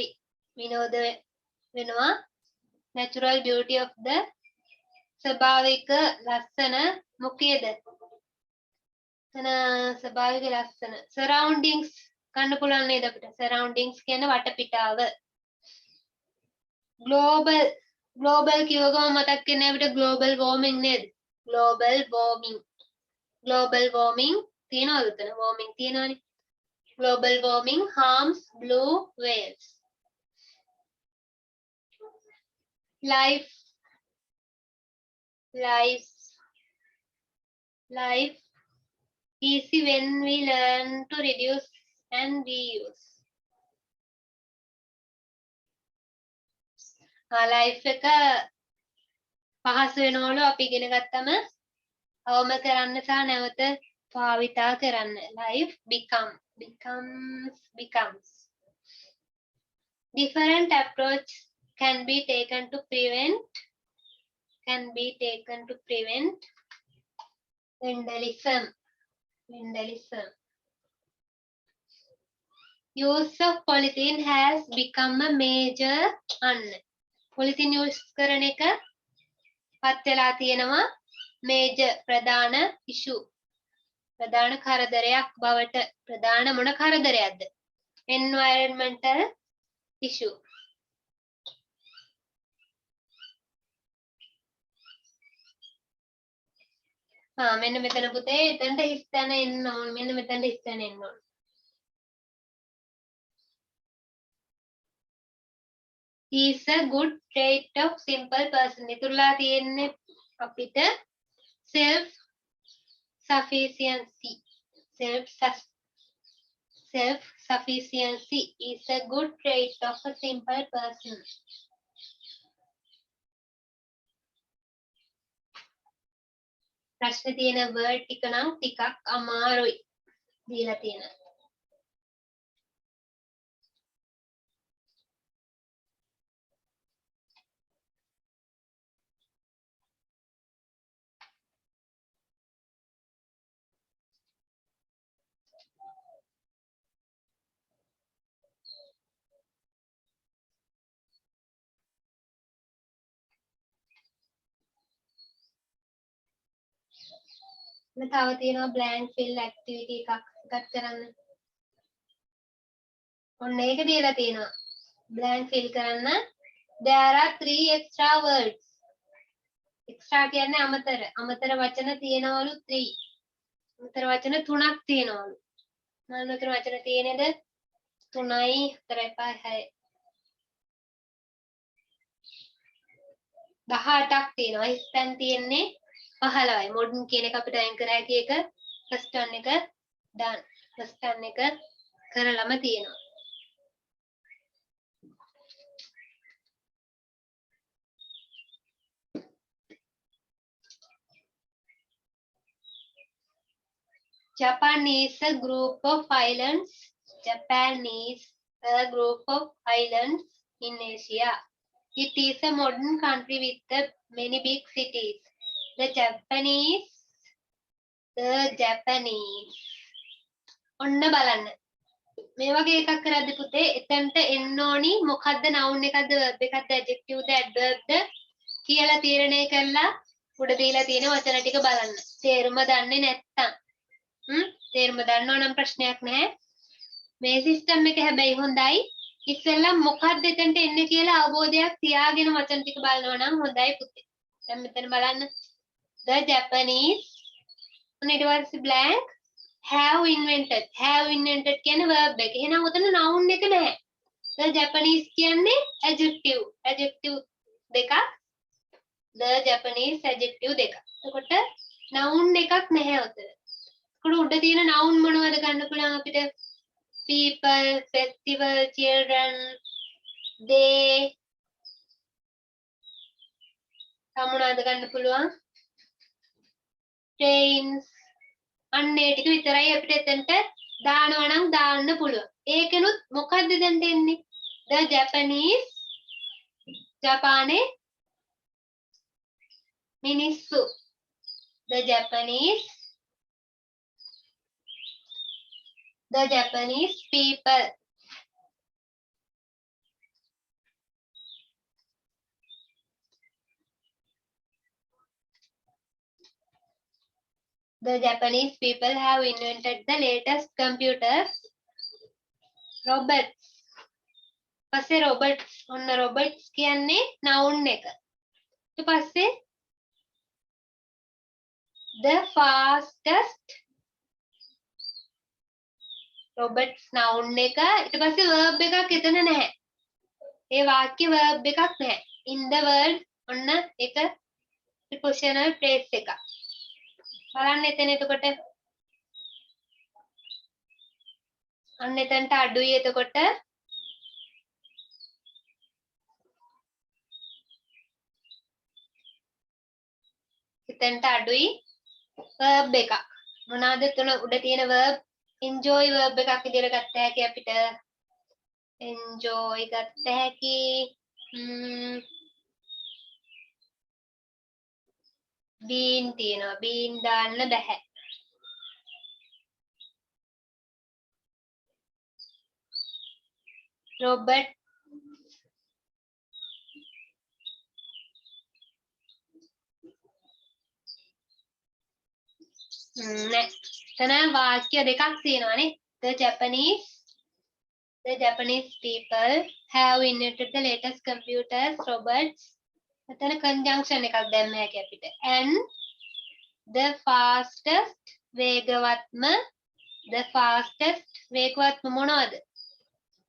S1: විනෝද වෙනවා natural beauty of the ස්වභාවික ලස්සන මොකේද තන ස්වභාවික ලස්සන surroundings ගන්න පුළුවන් නේද අපිට surroundings කියන්නේ වටපිටාව global කිව්ව ගමන් මතක් වෙන්නේ අපිට global warming නේද global warming තියෙනවද උතන warming තියෙනවනේ global warming harms blue whales life easy when we learn to reduce and reuse life එක පහසු වෙනවලු අපි ඉගෙන ගත්තම අවම කරන්න සහ නැවත භාවිතා කරන්න. life becomes. Different approach can be taken to prevent vandalism. Use of polythene has become a major polythene use කරන එක පත් වෙලා තියෙනවා major ප්‍රධාන issue ප්‍රධාන කරදරයක් බවට ප්‍රධාන මොන කරදරයක්ද environmental issue මෙන්න මෙතන පුතේ එතනට හිස්තැන එන්න ඕන මෙන්න මෙතනට හිස්තැන එන්න ඕන he is a good trait of simple person ඉතුරුලා තියෙන්නේ අපිට self sufficiency is a good trait of a simple person ප්‍රශ්න තියෙන word ටික නම් ටිකක් අමාරුයි දීලා තියෙන තව තියෙනවා blank fill activity එකක් කරන්න. ඔන්න ඒක දීලා තියෙනවා. blank fill කරන්න. There are 3 extra words. extra කියන්නේ අමතර. අමතර වචන තියෙනවලු 3. අමතර වචන 3ක් තියෙනවලු. මොනවද අමතර වචන තියෙනේද? 3යි 4යි 5යි 18ක් තියෙනවා. ඉස්සන් තියෙන්නේ 15යි modern කියන එක අපිට අයින් කර හැකි එක first one එක done first one එක කරලම තියෙනවා Japan is a group of islands in Asia it is a modern country with many big cities the Japanese ඔන්න බලන්න මේ වගේ එකක් කරද්දි පුතේ එතනට එන්න ඕනි මොකද්ද noun එකක්ද verb එකක්ද adjective ද adverb ද කියලා තීරණය කරලා උඩ දීලා තියෙන වචන ටික බලන්න තේරුම දන්නේ නැත්තම් තේරුම දන්නව නම් ප්‍රශ්නයක් නැහැ මේ සිස්ටම් එක හැබැයි හොඳයි ඉස්සෙල්ලා මොකද්ද එතනට එන්නේ කියලා අවබෝධයක් තියාගෙන වචන ටික බලනවා නම් හොඳයි පුතේ දැන් මෙතන බලන්න the Japanese ඊට පස්සේ blank have invented කියන්නේ verb එක. එහෙනම් උතන noun එක නැහැ. the Japanese කියන්නේ adjective දෙකක්. the Japanese adjective දෙකක්. එතකොට noun එකක් නැහැ උතන. එතකොට උඩ තියෙන noun මොනවද ගන්න පුළුවන් අපිට? people, festival, children, they මොනවද ගන්න පුළුවන්? trains අන්න ඒ ටික විතරයි අපිට එතනට දානවා නම් දාන්න පුළුවන්. ඒකෙනුත් මොකද්ද දැන් දෙන්නේ? the Japanese ජපානයේ මිනිස්සු. the Japanese people. The Japanese people have invented the latest computers. Robots. පස්සේ robots ඔන්න robots කියන්නේ noun එක. ඊට පස්සේ the fastest robots noun එක ඊට පස්සේ verb එකක් එතන නැහැ. ඒ වාක්‍ය verb එකක් නැහැ. in the world ඔන්න එක prepositional phrase එකක්. බලන්න එතන එතකොට අන්න එතනට අඩුයි එතකොට එතනට අඩුයි verb එකක්. මොනවාද තුන උඩ තියෙන verb? enjoy verb එකක් විදිහට ගත්ත හැකි අපිට. enjoy ගත්ත හැකි. been තියෙනවා. been දාන්න බෑ. Robert එතන වාක්‍ය දෙකක් තියෙනවානේ. The Japanese people have invented the latest computers, robots. එතන conjunction එකක් දැම්ම හැකි අපිට. And the fastest වේගවත්ම මොනවද?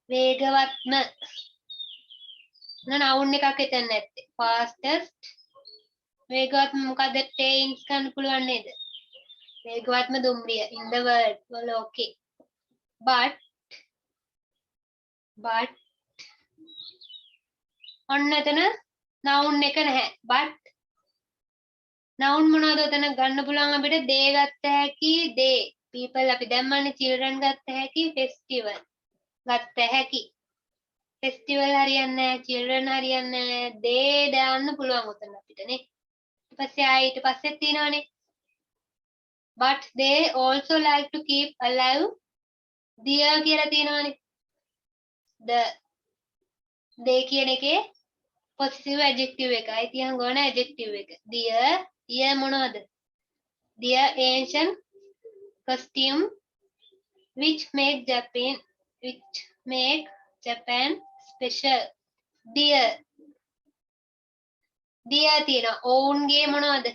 S1: වේගවත්ම noun එකක් එතන නැත්තේ. fastest වේගවත්ම මොකද? trains ගන්න පුළුවන් නේද? වේගවත්ම දුම්රිය in the world වල okay. but ඔන්න එතන noun එක නැහැ. but noun මොනවද එතන ගන්න පුළුවන් අපිට? they ගත්ත හැකි. they people අපි දැම්මනේ. children ගත්ත හැකි. festival ගත්ත හැකි. festival හරියන්නේ නැහැ. children හරියන්නේ නැහැ. they දාන්න පුළුවන් උතන අපිට නේ. ඊට පස්සේ ඊට පස්සේ තියෙනවනේ but they also like to keep alive deer කියලා තියෙනවනේ. they කියන එකේ possessive adjective එකයි තියන් ගොන adjective එක. deer මොනවද? deer ancient costume which make Japan special. deer තියෙනවා. ඔවුන්ගේ මොනවද?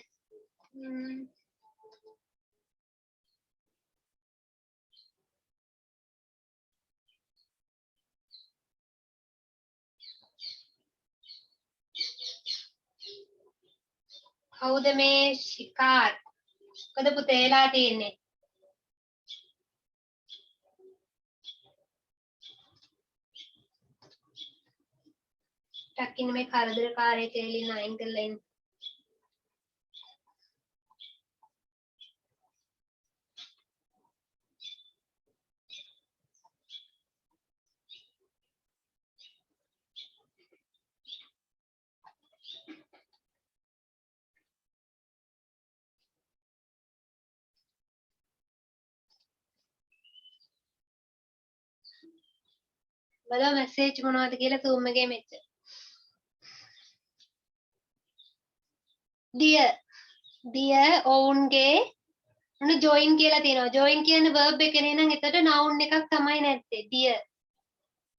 S1: කවුද මේ ශිකාර්? මොකද පුතේලා තියෙන්නේ? ටක්කින් මේ කරදරකාරයෙක් එළින් අයින් කරලා ඉන්න. බලව මැසේජ් මොනවද කියලා zoom එකේ මෙච්චර. dear ඔවුන්ගේ මොන join කියලා තියෙනවා. join කියන්නේ verb එකනේ. එහෙනම් එතකොට noun එකක් තමයි නැත්තේ.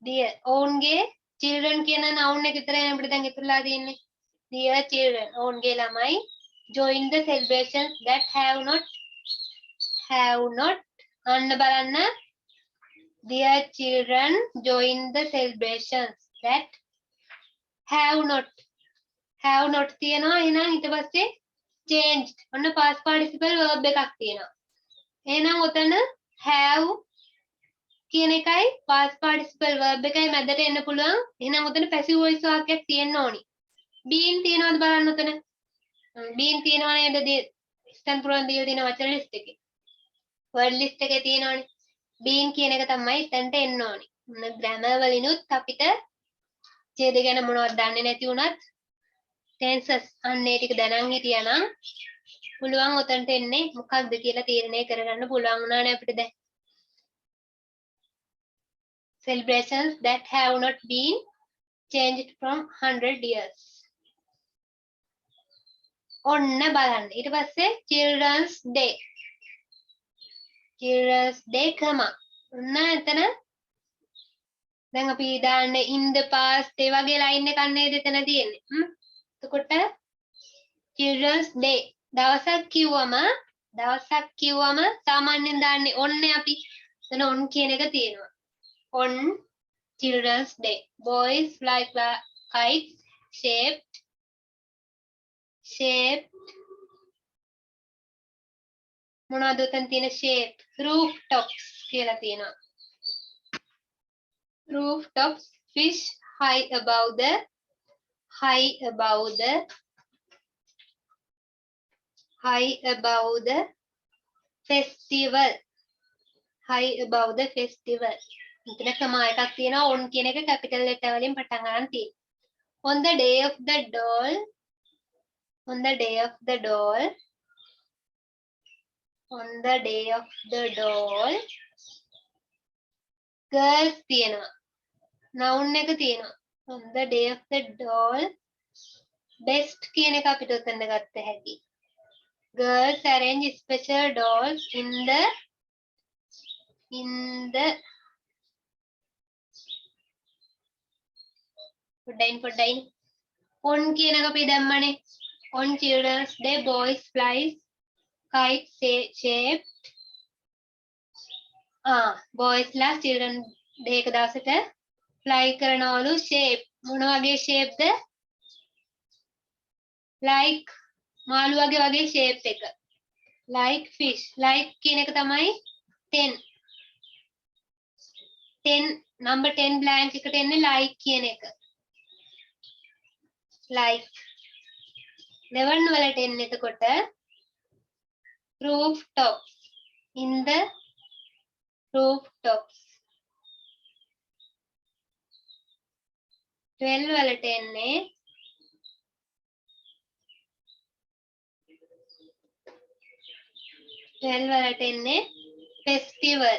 S1: dear ඔවුන්ගේ children කියන noun එක විතරයි අපිට දැන් ඉතුරුලා තියෙන්නේ. dear children ඔවුන්ගේ ළමයි join the celebrations that have not අන්න බලන්න. dear children join the celebrations that have not තියෙනවා. එහෙනම් ඊට පස්සේ changed ඔන්න past participle verb එකක් තියෙනවා. එහෙනම් ඔතන have කියන එකයි past participle verb එකයි මැදට එන්න පුළුවන්. එහෙනම් ඔතන passive voice වාක්‍යයක් තියෙන්න ඕනි. been තියෙනවද බලන්න ඔතන. been තියෙනව නේද? ස්තන් පුරන් දීලා තියෙන වචන list එකේ. word list එකේ තියෙනවනේ. been කියන එක තමයි එතනට එන්න ඕනි. මොන grammar වලිනුත් අපිට ඡේද ගැන මොනවද දන්නේ නැති වුණත් tenses අන්නේ ටික දැනන් හිටියානම් පුළුවන් උතන්ට එන්නේ මොකක්ද කියලා තීරණය කරගන්න පුළුවන් වුණානේ අපිට දැන්. celebrations that have not been changed from 100 years. ඔන්න බලන්න. ඊට පස්සේ children's day කම. ඔන්න එතන දැන් අපි දාන්නේ in the past ඒ වගේ line එකක් නේද එතන තියෙන්නේ. එතකොට children's day දවසක් කිව්වම සාමාන්‍යයෙන් දාන්නේ ඔන්නේ අපි. එතන on කියන එක තියෙනවා. on children's day boys fly kites shaped මොනවද උතන තියෙන shape rooftops කියලා තියෙනවා. rooftops fish high above the high above the festival. High above the festival. මෙතන සමා එකක් තියෙනවා on කියන එක capital letter වලින් පටන් ගන්න තියෙනවා. On the day of the doll. On the day of the doll. On the day of the doll. Girls තියෙනවා. noun එක තියෙනවා. On the day of the doll. Best කියන එක අපිට උතන ගත්ත හැකි. Girls arrange special dolls in the පොඩ්ඩයින් on කියන එක අපි දැම්මනේ. On children's day boys flies kite shaped boys ලා children day එක දවසට fly කරනවලු shape මොන වගේ shape ද like මාළු වගේ shape එක like fish like කියන එක තමයි 10 number 10 blank එකට එන්නේ like කියන එක like 11 වලට එන්නේ එතකොට rooftops in the rooftops 12 වලට එන්නේ festival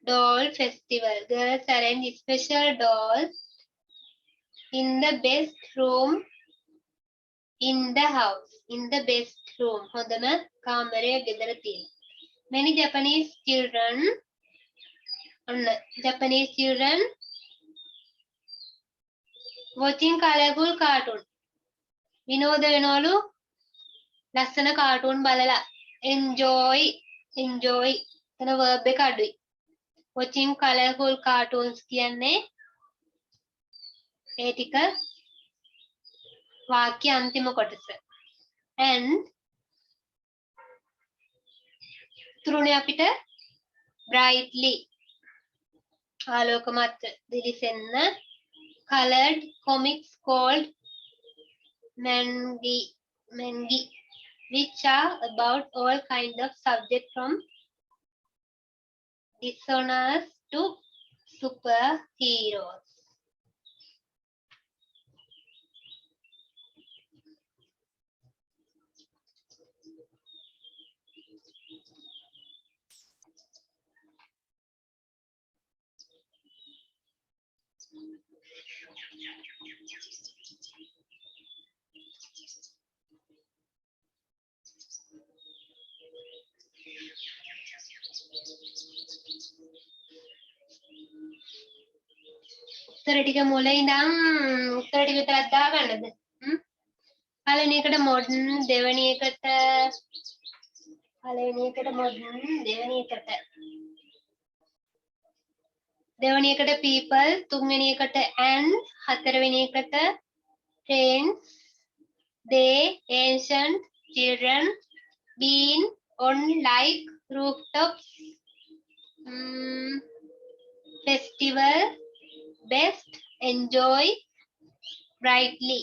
S1: doll festival girls arrange special dolls in the best room in the house in the best room හොඳම කාමරය ගෙදර තියෙනවා many Japanese children watching colorful cartoon විනෝද වෙනවලු ලස්සන කාටුන් බලලා enjoy එතන verb එක අඩුයි watching colorful cartoons කියන්නේ ඒ ටික වාක්‍ය අන්තිම කොටස and තුරුනේ අපිට brightly ආලෝකමත් දිලිසෙන්න colored comics called mangi which are about all kinds of subjects from dishonors to superheroes. උත්තර ටික මුල ඉඳන් උත්තර ටික විතරක් දාගන්නද පළවෙනි එකට modern දෙවෙනි එකට modern දෙවෙනි එකට people තුන්වෙනි එකට and හතරවෙනි එකට trains they ancient children been on like rooftops festival best enjoy brightly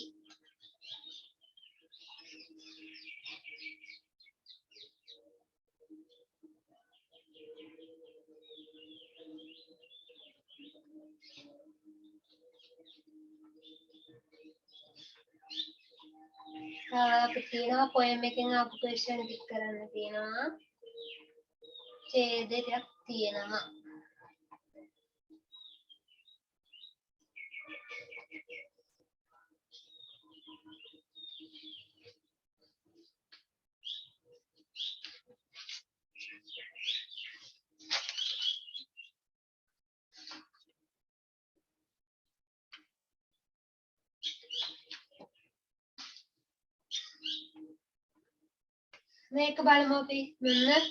S1: අපිට තියෙනවා poem එකෙන් ආපු question ටික කරන්න තියෙනවා ඡේදයක් තියෙනවා මේක බලමු අපි මෙන්න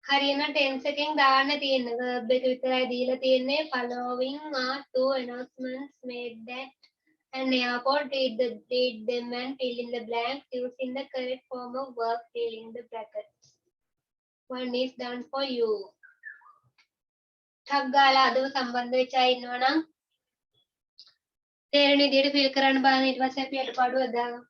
S1: හරියන ටෙන්ස් එකෙන් දාන්න තියෙන verb එක විතරයි දීලා තියෙන්නේ following are two announcements made that an airport read them and fill in the blanks using the correct form of verb fill in the brackets one is done for you ටක් ගාලා අදව සම්බන්ධ වෙච්ච අය ඉන්නවා නම් තේරෙන විදිහට fill කරන්න බලන්න ඊට පස්සේ අපි අඩපාඩුව දාගමු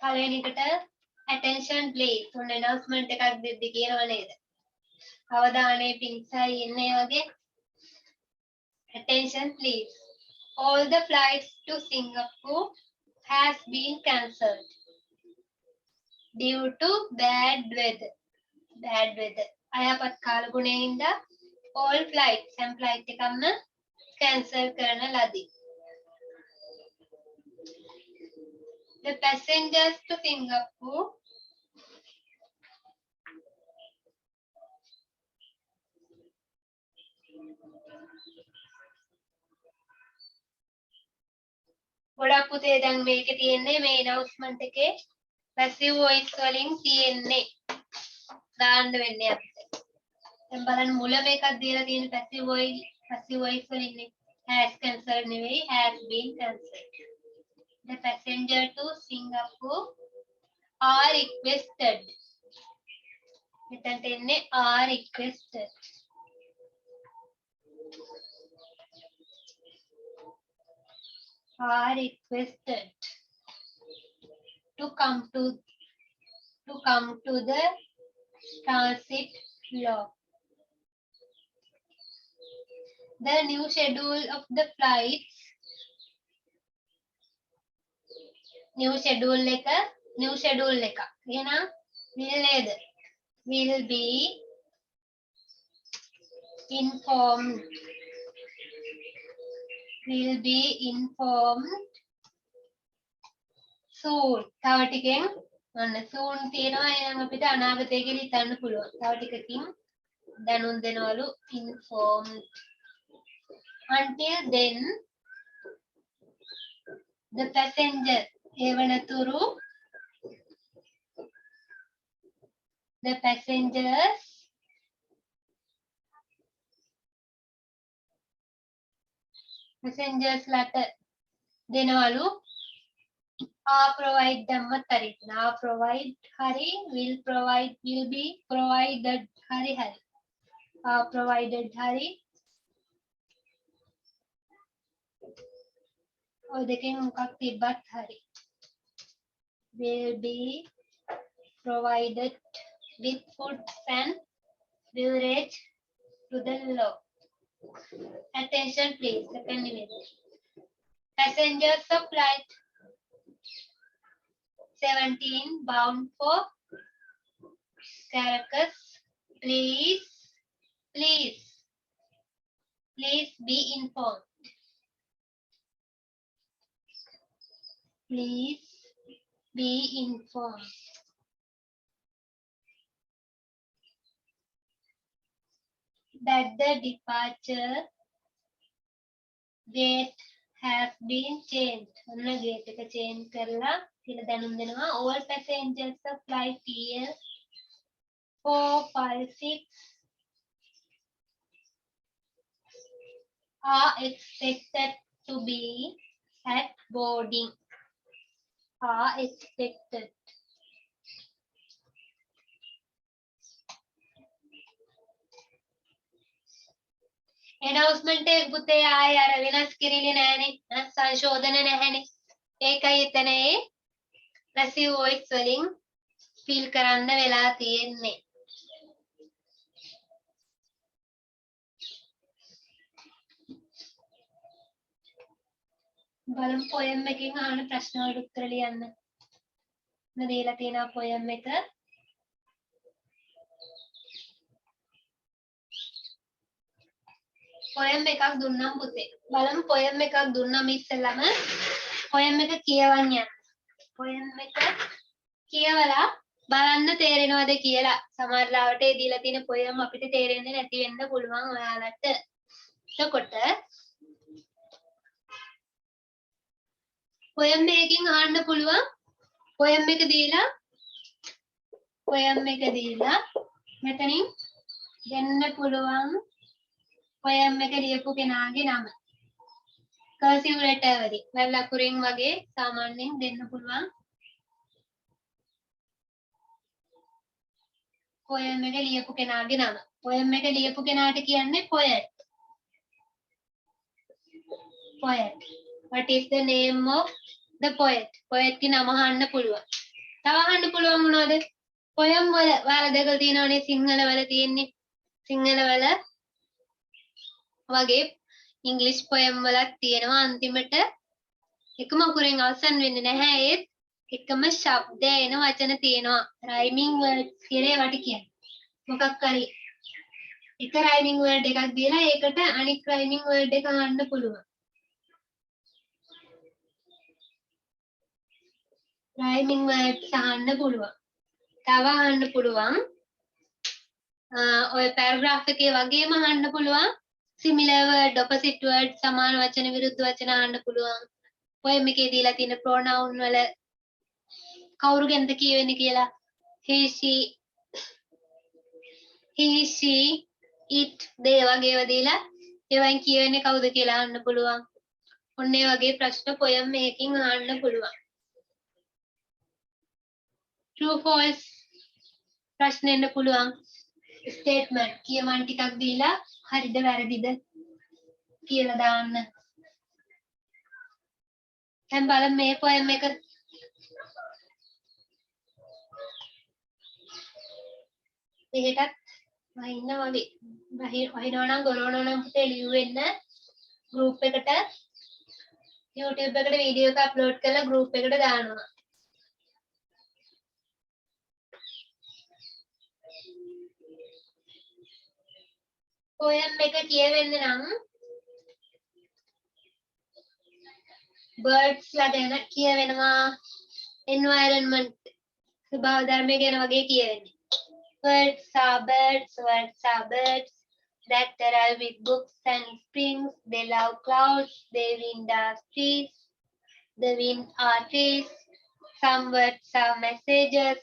S1: පළවෙනි එකට attention please උන් announcement එකක් දෙද්දි කියනව නේද? අවධානය පිණිසයි එන්නේ වගේ. Attention please. All the flights to Singapore has been cancelled due to bad weather. Bad weather. අයහපත් කාලගුණයෙන්ද all flights and flight එකක්ම cancel කරන ලදී. The passengers to Singapore ගොඩක් පුතේ දැන් මේකේ තියෙන්නේ මේ announcement එකේ passive voice වලින් තියෙන්නේ දාන්න වෙන්නේ අපිට. දැන් බලන්න මුල මේකක් දීලා තියෙන passive voice වලින් has cancelled නෙවෙයි has been cancelled. The passenger to Singapore are requested. මෙතනට එන්නේ are requested. Are requested to come to the transit block. The new schedule of the flights new schedule එක එහෙනම් will නේද? Will be informed soon. තව ටිකෙන් ඔන්න soon තියෙනවා එහෙනම් අපිට අනාගතය කියලා හිතන්න පුළුවන්. තව ටිකකින් දැනුම් දෙනවලු informed. Until then the passenger එවනතුරු the passengers ලට දෙනවලු provide ධම්මත් හරියට provide හරි will be provided හරි provided හරි ඔය දෙකෙන් මොකක් තිබ්බත් හරි will be provided with food and beverage to the law. Attention please. Second image. Passengers of flight 17 bound for Caracas. Please be informed. Please be informed that the departure gate has been changed. ඔන්න gate එක change කරලා කියලා දැනුම් දෙනවා. All passengers of flight TL 456 are expected to be at boarding. Are expected. announcement එක පුතේ ආයේ අර වෙනස් කිරිලි නෑනේ සංශෝධන නැහැනේ ඒකයි එතන ඒ passive voice වලින් fill කරන්න වෙලා තියෙන්නේ බලමු poem එකකින් අහන ප්‍රශ්න වලට උත්තර ලියන්න මම දීලා තියෙනවා poem එක poem එකක් දුන්නම් පුතේ. බලමු poem එකක් දුන්නම ඉස්සෙල්ලාම poem එක කියවන්න යන්න. poem එක කියවලා බලන්න තේරෙනවද කියලා. සමහර ලාවට ඒ දීලා තියෙන පොයම් අපිට තේරෙන්නේ නැති වෙන්න පුළුවන් ඔයාලට. එතකොට පොයම් එකකින් අහන්න පුළුවන්. පොයම් එක දීලා මෙතනින් දෙන්න පුළුවන් පොයම් එක ලියපු කෙනාගේ නම. කර්සිව් ලෙටර් වලින් වැල් අකුරින් වගේ සාමාන්‍යයෙන් දෙන්න පුළුවන්. පොයම් එක ලියපු කෙනාගේ නම. පොයම් එක ලියපු කෙනාට කියන්නේ poet. What is the name of the poet? poet ගේ නම අහන්න පුළුවන්. තව අහන්න පුළුවන් මොනවද? පොයම් වල ඔයාලා දැකලා තියෙනවනේ සිංහල වල තියෙන්නේ. සිංහල වල වගේ ඉංග්‍රීසි පොයම් වලක් තියෙනවා. අන්තිමට එකම අකුරෙන් අවසන් වෙන්නේ නැහැ. ඒත් එකම ශබ්දය එන වචන තියෙනවා. රයිමින් වර්ඩ්ස් කියලා ඒවට කියන්නේ. මොකක් හරි එක රයිමින් වර්ඩ් එකක් දීලා ඒකට අනික් රයිමින් වර්ඩ් එක අහන්න පුළුවන්. රයිමින් වර්ඩ්ස් අහන්න පුළුවන්. තව අහන්න පුළුවන් ඔය පැරග්‍රාෆ් එකේ වගේම අහන්න පුළුවන් similar word opposite word සමාන වචන විරුද්ධ වචන අහන්න පුළුවන්. poem එකේ දීලා තියෙන pronoun වල කවුරු ගැනද කියවෙන්නේ කියලා he she it they වගේ ඒවා දීලා ඒවෙන් කියවෙන්නේ කවුද කියලා අහන්න පුළුවන්. ඔන්න ඒ වගේ ප්‍රශ්න poem එකකින් අහන්න පුළුවන්. true false ප්‍රශ්න එන්න පුළුවන්. statement කියමන් ටිකක් දීලා හරිද වැරදිද කියලා දාන්න. දැන් බලන්න මේ poem එක එහෙටත් වහින්න වගේ වහිනවා නම් ගොරවනවා නම් පුතේ ලියුවෙන්න group එකට YouTube එකට වීඩියෝ එක අප්ලෝඩ් කරලා group එකට දානවා. poem එක කියවෙන්නේ නම් birds ලා ගැන කියවෙනවා. environment ස්වභාව ධර්මය ගැන වගේ කියවෙන්නේ. Birds are birds that arrive with books and springs. They love clouds, they wind are trees. The wind are trees. Some words are messages.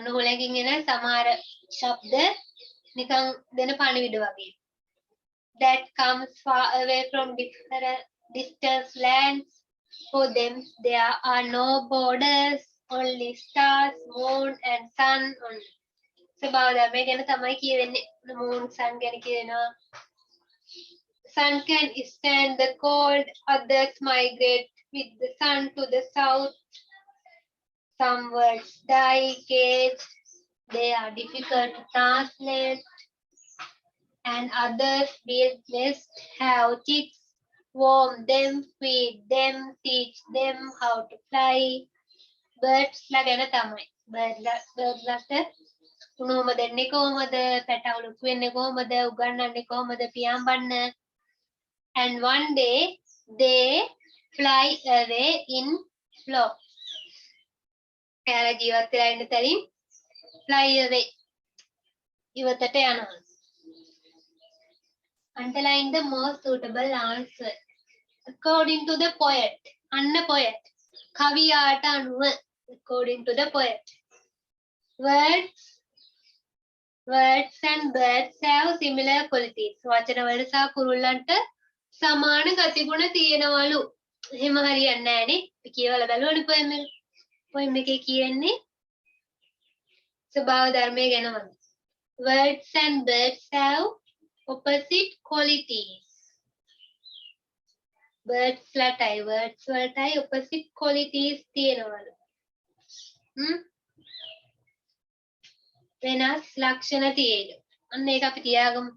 S1: නුහුලකින් එන සමහර ශබ්ද නිකන් දෙන පණිවිඩ වගේ. That comes far away from distant lands. For them there are no borders. Only stars, moon and sun only. ස්වභාව ධර්මය ගැන තමයි කියවෙන්නේ. moon sun ගැන කියනවා. Sun can stand the cold, others migrate with the sun to the south. Some words die caged, they are difficult to translate. And others build nests, have chicks, warm them, feed them, teach them how to fly. birds ලා ගැන තමයි. birds ලාට උණුහුම දෙන්නේ කොහමද? පැටවුලුක් වෙන්නේ කොහමද? උගන්වන්නේ කොහමද? පියාඹන්න. And one day they fly away in flocks. එයාලා ජීවත් වෙලා ඉන්න තැනින් fly away ඉවතට යනවා. Underline the most suitable answer according to the poet. අන්න poet. කවියාට අනුව according to the poet. Words and birds have similar qualities. වචන වල සහ කුරුල්ලන්ට සමාන ගතිගුණ තියෙනවලු. එහෙම හරියන්නේ නැහනේ. අපි කියවලා බලුවනේ poem එක. poem එකේ කියන්නේ ස්වභාව ධර්මය ගැන වගේ. Words and birds have opposite qualities. birds වලටයි opposite qualities තියෙනවලු. වෙනස් ලක්ෂණ තියෙන. අන්න ඒක අපි තියාගමු.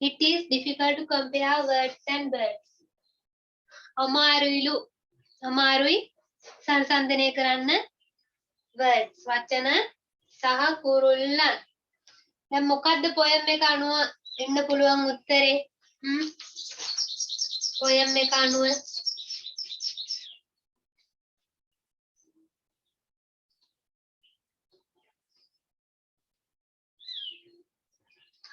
S1: It is difficult to compare words and birds. අමාරුයි සංසන්දනය කරන්න words වචන සහ කුරුල්ලන්. දැන් මොකද්ද poem එක අනුව එන්න පුළුවන් උත්තරේ? poem එක අනුව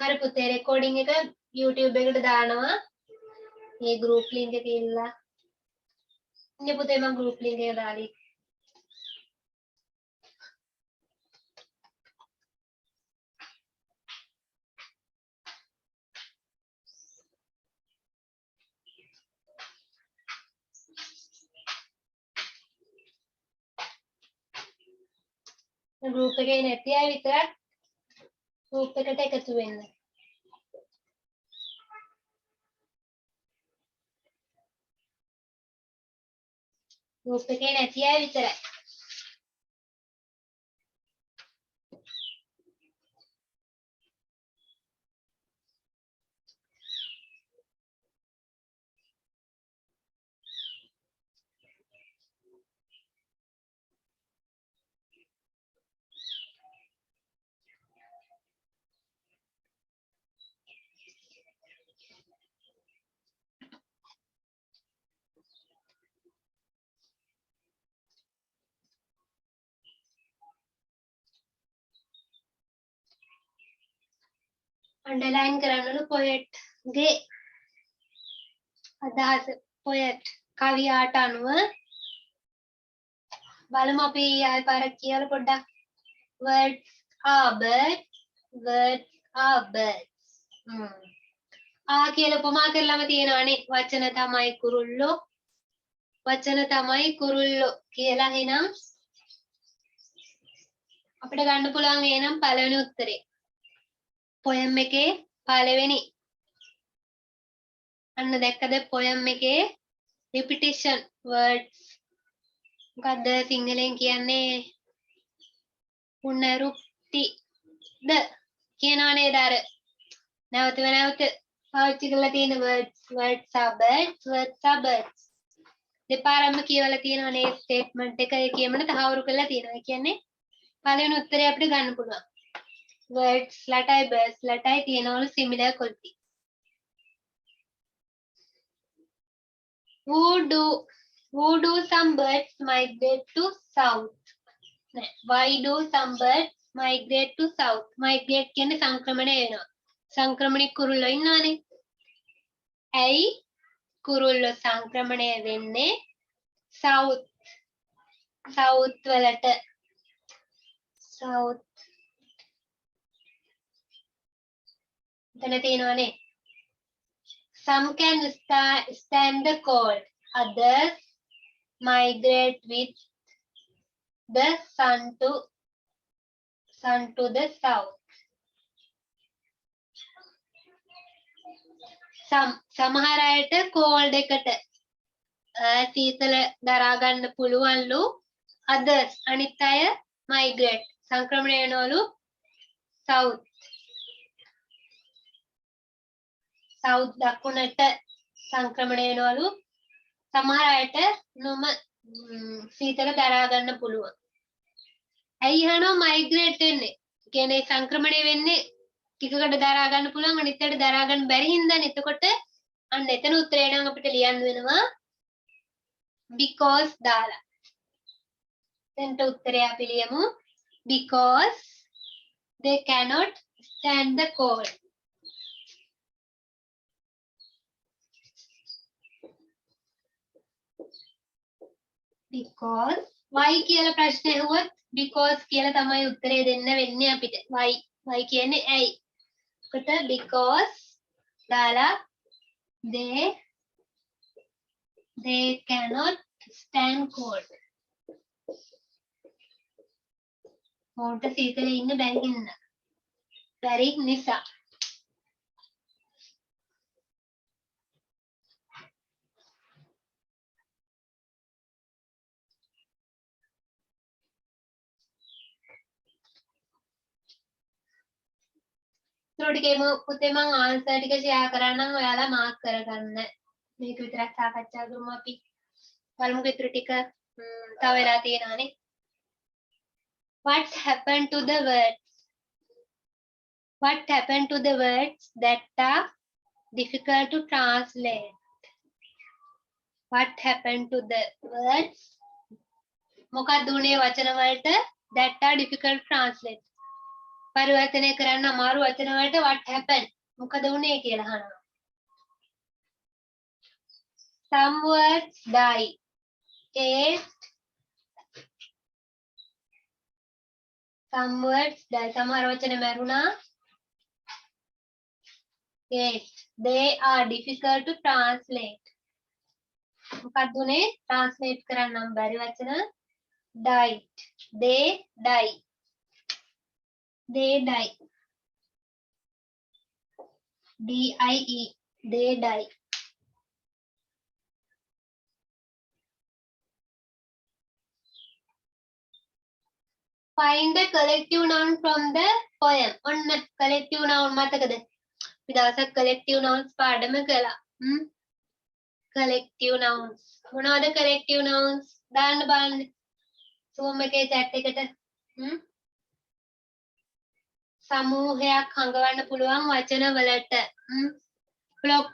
S1: හරි පුතේ රෙකෝඩින් එක YouTube එකට දානවා. මේ group link එක ඉල්ලලා. ඉන්නේ පුතේ මම group link එක දාලා. group එකේ නැති අය විතරක් group එකට එකතු වෙන්න. group එකේ නැති අය විතරයි. underline කරන්න poet ගේ අදහස poet කවියාට අනුව බලමු අපි ආයෙ පාරක් කියලා පොඩ්ඩක් words are birds ආ කියලා උපමා කරලාම තියෙනවානේ වචන තමයි කුරුල්ලෝ කියලා එහෙනම් අපිට ගන්න පුළුවන් එහෙනම් පළවෙනි උත්තරේ poem එකේ පළවෙනි අන්න දැක්කද poem එකේ repetition words මොකද්ද සිංහලෙන් කියන්නේ පුනරුක්ති ද කියනවා නේද අර නැවත පාවිච්චි කරලා තියෙන words are birds දෙපාරක්ම කියවලා තියෙනවා නේ statement එක ඒ කියමන තහවුරු කරලා තියෙනවා ඒ කියන්නේ පළවෙනි උත්තරේ අපිට ගන්න පුළුවන් words ලටයි birds ලටයි තියෙනවලු similar quality who do some birds migrate to south why do some birds migrate to south migrate කියන්නේ සංක්‍රමණය වෙනවා සංක්‍රමණික කුරුල්ලෝ ඉන්නවනේ ඇයි කුරුල්ලෝ සංක්‍රමණය වෙන්නේ south වලට south එතන තියෙනවනේ some can stand the cold others migrate with the sun to the south සමහර අයට cold එකට සීතල දරා ගන්න පුළුවන්ලු others අනිත් අය migrate සංක්‍රමණය වෙනවලු south දකුණට සංක්‍රමණය වෙනවලු සමහර අයට නොම සීතල දරා ගන්න පුළුවන් ඇයි අහනවා මයිග්‍රේට් වෙන්නේ කියන්නේ සංක්‍රමණය වෙන්නේ ටිකකට දරා ගන්න පුළුවන් අනිත් අයට දරා ගන්න බැරි හින්දානේ එතකොට අන්න එතන උත්තරේ නම් අපිට ලියන්න වෙනවා because දාලා එතනට උත්තරය අපි ලියමු because they cannot stand the cold because why කියලා ප්‍රශ්න ඇහුවොත් because කියලා තමයි උත්තරේ දෙන්න වෙන්නේ අපිට why කියන්නේ ඇයි කොට because දාලා they cannot stand cold මොන්ට සීතලේ ඉන්න බැරි නිසා ටිකේම පුතේ මම ආන්සර් ටික ෂෙයා කරන්නම් ඔයාලා මාක් කරගන්න. මේක විතරක් සාකච්ඡා කරමු අපි. බලමුකෝ ඊටු ටික තව වෙලා තියෙනවානේ. What happened to the words? What happened to the words that are difficult to translate? What happened to the words? මොකක්ද උනේ වචන වලට that are difficult to translate? පරිවර්තනය කරන්න අමාරු වචන වලට what happened මොකද වුනේ කියලා අහනවා. Some words die. Taste. Some words die. සමහර වචන මැරුණා. Yes. They are difficult to translate. මොකක්ද උනේ? translate කරන්න නම් බැරි වචන. died. They die. They die. D-I-E. They die. Find the collective noun from the poem. ඔන්න collective noun මතකද? අපි දවසක් collective nouns පාඩම කළා. collective nouns. මොනවද collective nouns? දාන්න බලන්න. Zoom එකේ chat එකට. සමූහයක් හංගවන්න පුළුවන් වචන වලට. flock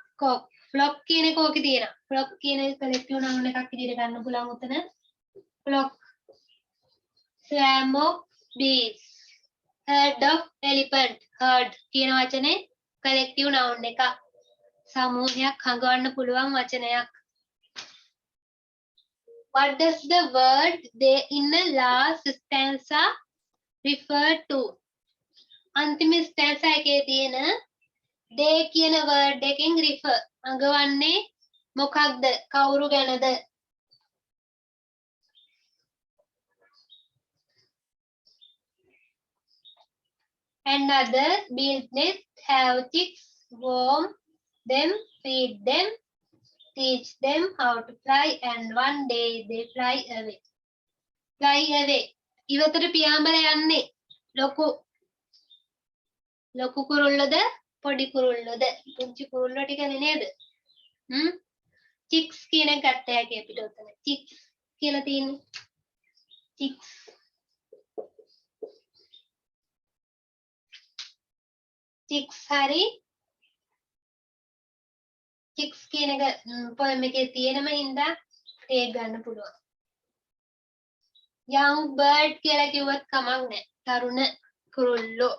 S1: flock කියන එක ඕකේ තියෙනවා. flock කියන collective noun එකක් විදිහට ගන්න පුළුවන් උතන. flock. Swarm of bees. Herd of elephant. Herd කියන වචනේ collective noun එක. සමූහයක් හංගවන්න පුළුවන් වචනයක්. What does the word they in the last stanza refer to? අන්තිම stanza එකේ තියෙන they කියන word එකෙන් refer අඟවන්නේ මොකක්ද? කවුරු ගැනද? And others build nests, have chicks, warm them, feed them, teach them how to fly, and one day they fly away. Fly away. ඉවතට පියාඹල යන්නේ. ලොකු කුරුල්ලද පොඩි කුරුල්ලද? පුංචි කුරුල්ලෝ ටිකනේ නේද? chicks කියන එක ගත්ත හැකි අපිට උතන. chicks කියලා තියෙන්නේ. chicks. chicks hari chicks කියන එක poem එකේ තියෙනම හින්දා ඒක ගන්න පුළුවන්. young bird කියලා කිව්වත් කමක් නැහැ. තරුණ කුරුල්ලෝ.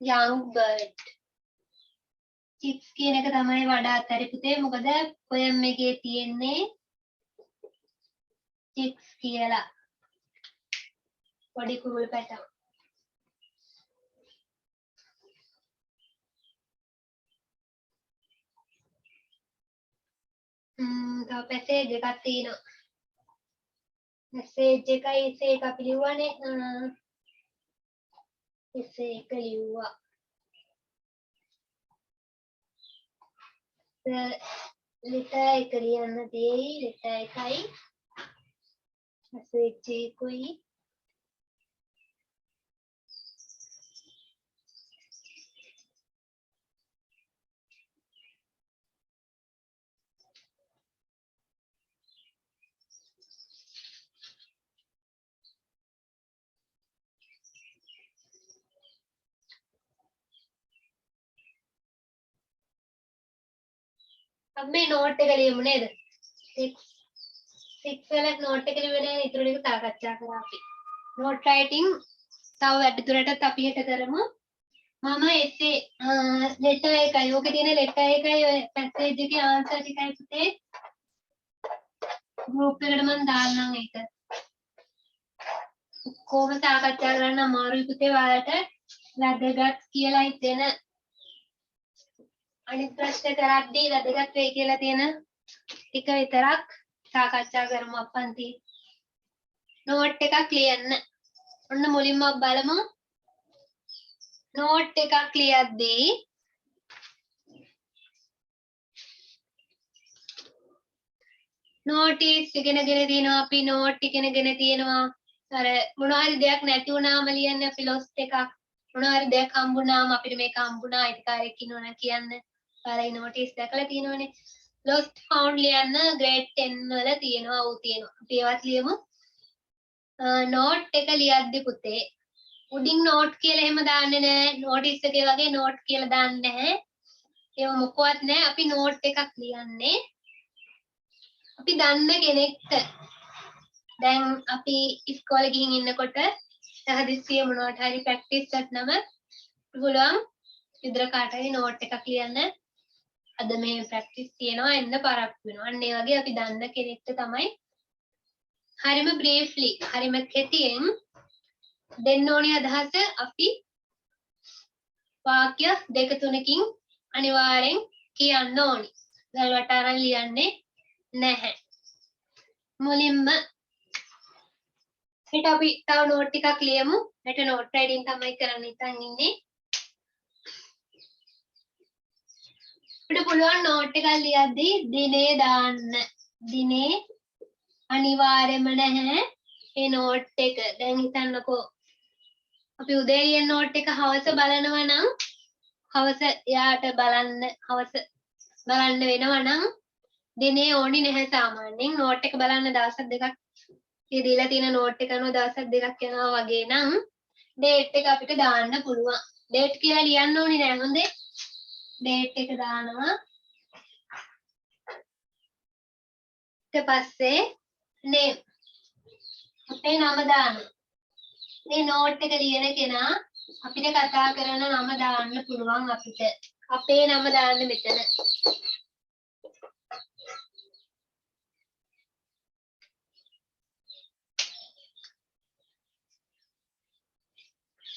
S1: young bird. chicks කියන එක තමයි වඩාත් හරි පුතේ. මොකද poem එකේ තියෙන්නේ chicks කියලා. පොඩි කුරුළු පැටව. තව පැසේජ් එකක් තියෙනවා. පැසේජ් එකයි එසේ එක අපි ලිව්වනේ. එසේ එක ලිව්වා. ලෙටර් එක ලියන්න දෙයි. ලෙටර් එකයි පැසේජ් එකයි අපි නෝට් එක ලියමු නේද? 6 වල නෝට් එක ලියලා ඊටු ටික සාකච්ඡා කරා අපි. නෝට් රයිටින් තව වැඩිදුරටත් අපි හෙට කරමු. මම එසේ ලෙටර් එකයි ඕකේ තියෙන ලෙටර් එකයි ඔය පැසේජ් එකේ ආන්සර් ටිකයි පුතේ ගෲප් එකට මම දාන්නම් ඒක. කොහොම සාකච්ඡා කරන්න අමාරුයි පුතේ ඔයාලට වැදගත් කියලා හිතෙන අනිත් ප්‍රශ්න කරද්දී වැදගත් වෙයි කියලා තියෙන ටික විතරක් සාකච්ඡා කරමු අපන්ති. නෝට් එකක් ලියන්න. ඔන්න මුලින්ම බලමු. නෝට් එකක් ලියද්දී නෝටිස් ඉගෙනගෙන තියෙනවා අපි නෝට් ඉගෙනගෙන තියෙනවා. අර මොනවා හරි දෙයක් නැති වුණාම ලියන්නේ අපි ලොස්ට් එකක්. මොනවා හරි දෙයක් හම්බුණාම අපිට මේක හම්බුණා අයිතිකාරයෙක් ඉන්නවනම් කියන්න. ඔයාලා නෝටිස් දැකලා තියෙනවනේ. lost found ලියන්න grade 10 වල තියෙනවා ඌ තියෙනවා. අපි ඒවත් ලියමු. නෝට් එක ලියද්දි පුතේ උඩින් නෝට් කියලා එහෙම දාන්නේ නැහැ. නෝටිස් එකේ වගේ නෝට් කියලා දාන්නේ නැහැ. ඒව මොකවත් නැහැ. අපි නෝට් එකක් ලියන්නේ. අපි දන්න කෙනෙක්ට දැන් අපි ඉස්කෝලේ ගිහින් ඉන්නකොට හදිස්සිය මොනවට හරි ප්‍රැක්ටිස් කරනම පුළුවන් ඉදර කාට හරි නෝට් එකක් ලියන්න අද මේ ප්‍රැක්ටිස් තියෙනවා එන්න පරක්කු වෙනවා. අන්න ඒ වගේ අපි දන්න කෙනෙක්ට තමයි හරිම බ්‍රීෆ්ලි හරිම කෙටියෙන් දෙන්න ඕනි අදහස අපි වාක්‍ය දෙක තුනකින් අනිවාර්යෙන් කියන්න ඕනි. ගල්වට අරන් ලියන්නේ නැහැ. මුලින්ම හිට අපි තව නෝට් ටිකක් ලියමු. හෙට නෝට් රයිඩින් තමයි කරන්න ඉතින් ඉන්නේ. අපිට පුළුවන් නෝට් එකක් ලියද්දී දිනේ දාන්න. දිනේ අනිවාර්යම නැහැ ඒ නෝට් එක. දැන් හිතන්නකෝ අපි උදේ ලියන නෝට් එක හවස බලනවා නම් හවස යාට බලන්න වෙනවා නම් දිනේ ඕනි නැහැ සාමාන්‍යයෙන් නෝට් එක බලන්න දවස් දෙකක් ඒ දීලා තියෙන නෝට් එක අනුව දවස් දෙකක් යනවා වගේ නම් ඩේට් එක අපිට දාන්න පුළුවන්. ඩේට් කියලා ලියන්න ඕනි නෑ හොඳේ. ඩේට් එක දානවා. ඊට පස්සේ name අපේ නම දානවා. මේ නෝට් එක ලියන කෙනා අපිට කතා කරන නම දාන්න පුළුවන් අපිට. අපේ නම දාන්න මෙතන.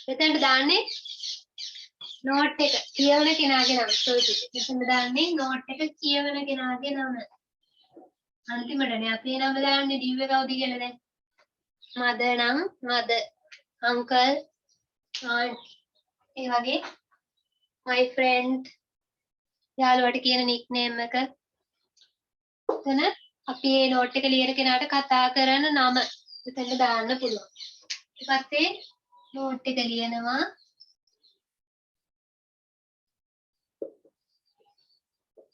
S1: මෙතනට දාන්නේ නෝට් එක කියවන කෙනාගේ නම. මෙතන දාන්නේ නෝට් එක කියවන කෙනාගේ නම. අන්තිමටනේ අපේ නම දාන්නේ දිව්‍ය කවුද කියලා දැන්. මදර් නම් මදර්, අංකල්, ආන්ටි. ඒ වගේ my friend යාළුවට කියන නික්නේම් එක. එතන අපි මේ නෝට් එක ලියන කෙනාට කතා කරන නම එතන දාන්න පුළුවන්. ඊට පස්සේ නෝට් එක ලියනවා.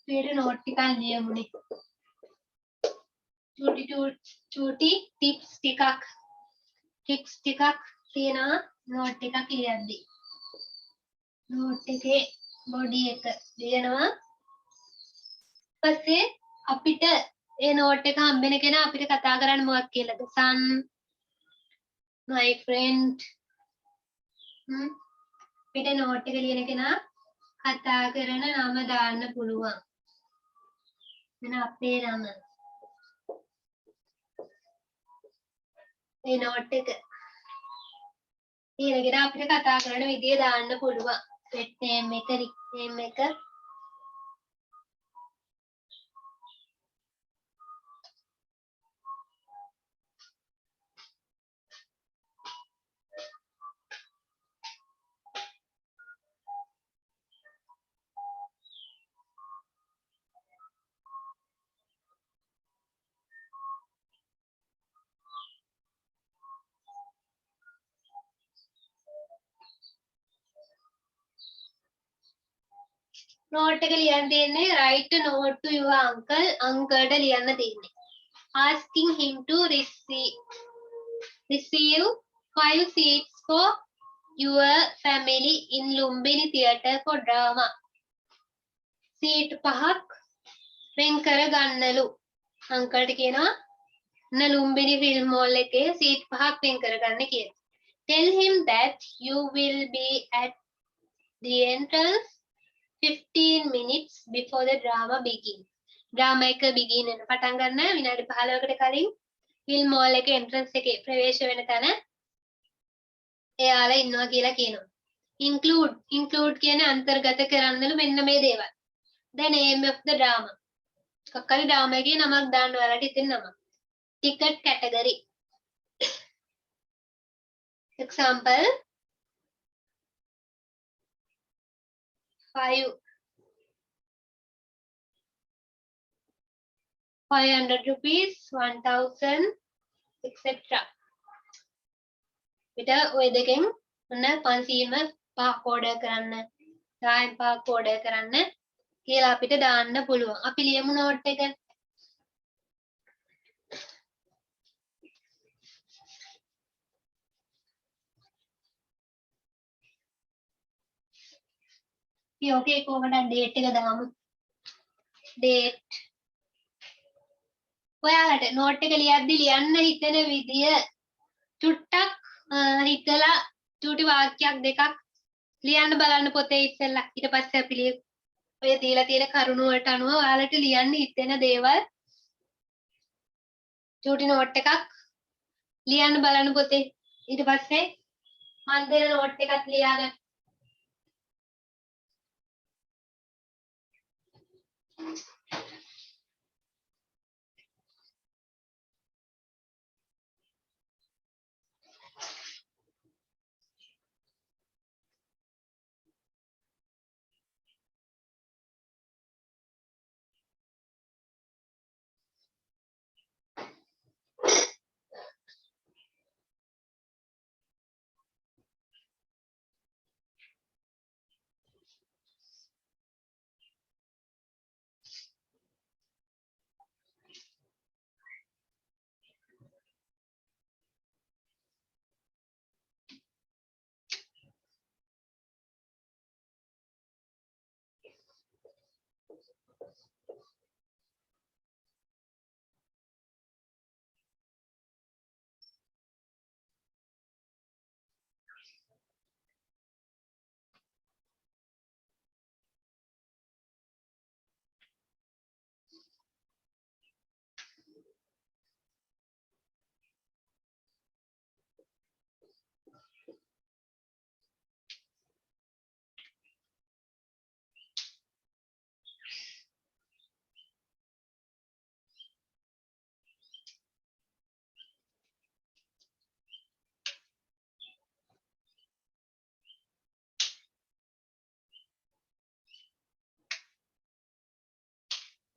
S1: මේක නෝට් ටිකක් ලියමුනේ. චූටි ටිප්ස් ටිකක් තියෙනවා නෝට් එකක් ලියද්දී. නෝට් එකේ බොඩි එක ලියනවා. ඊපස්සේ අපිට ඒ නෝට් එක හම්බෙන කෙනා අපිට කතා කරන්න මොකක් කියලාද? son, my friend. අපිට නෝට් එක ලියන කෙනා කතා කරන නම දාන්න පුළුවන්. එන අපේ නම. මේ නෝට් එක ඊළඟට අපිට කතා කරන විදිය දාන්න පුළුවන්. pet name එක, nickname එක. නෝට් එක ලියන්න තියෙන්නේ write a note to your uncle. අංකල්ට ලියන්න තියෙන්නේ. asking him to receive 5 seats for your family in Lumbini Theatre for drama. Seat 5ක් වෙන් කර ගන්නලු. අංකල්ට කියනවා නුම්බිනි ෆිල්ම් හෝල් එකේ සීට් 5ක් වෙන් කරගන්න කියලා. Tell him that you will be at the entrance 15 minutes before the drama begins. drama එක begin වෙන පටන් ගන්න විනාඩි 15කට කලින් ෆිල්ම් හෝල් එකේ entrance එකේ ප්‍රවේශ වෙන තැන එයාලා ඉන්නවා කියලා කියනවා. include කියන්නේ අන්තර්ගත කරන්නලු මෙන්න මේ දේවල්. the name of the drama. කක්කරි drama එකේ නමක් දාන්න ඔයාලට ඉතින් නමක්. ticket category. example 500 rupees 1000 etc. පිට ඔය දෙකෙන් ඔන්න 500ම පහක් ඕඩර් කරන්න 1000 පහක් ඕඩර් කරන්න කියලා අපිට දාන්න පුළුවන්. අපි ලියමු නෝට් එක. ඕකේ කොහමද ඩේට් එක දාමු. ඩේට් ඔයාලට නෝට් එක ලියද්දි ලියන්න හිතෙන විදිය චුට්ටක් හිතලා චූටි වාක්‍යයක් දෙකක් ලියන්න බලන්න පොතේ ඉස්සෙල්ලා. ඊට පස්සේ අපි ඔය දීලා තියෙන කරුණු වලට අනුව ඔයාලට ලියන්න හිතෙන දේවල් චූටි නෝට් එකක් ලියන්න බලන්න පොතේ. ඊට පස්සේ මම දෙන නෝට් එකක් ලියාගන්න.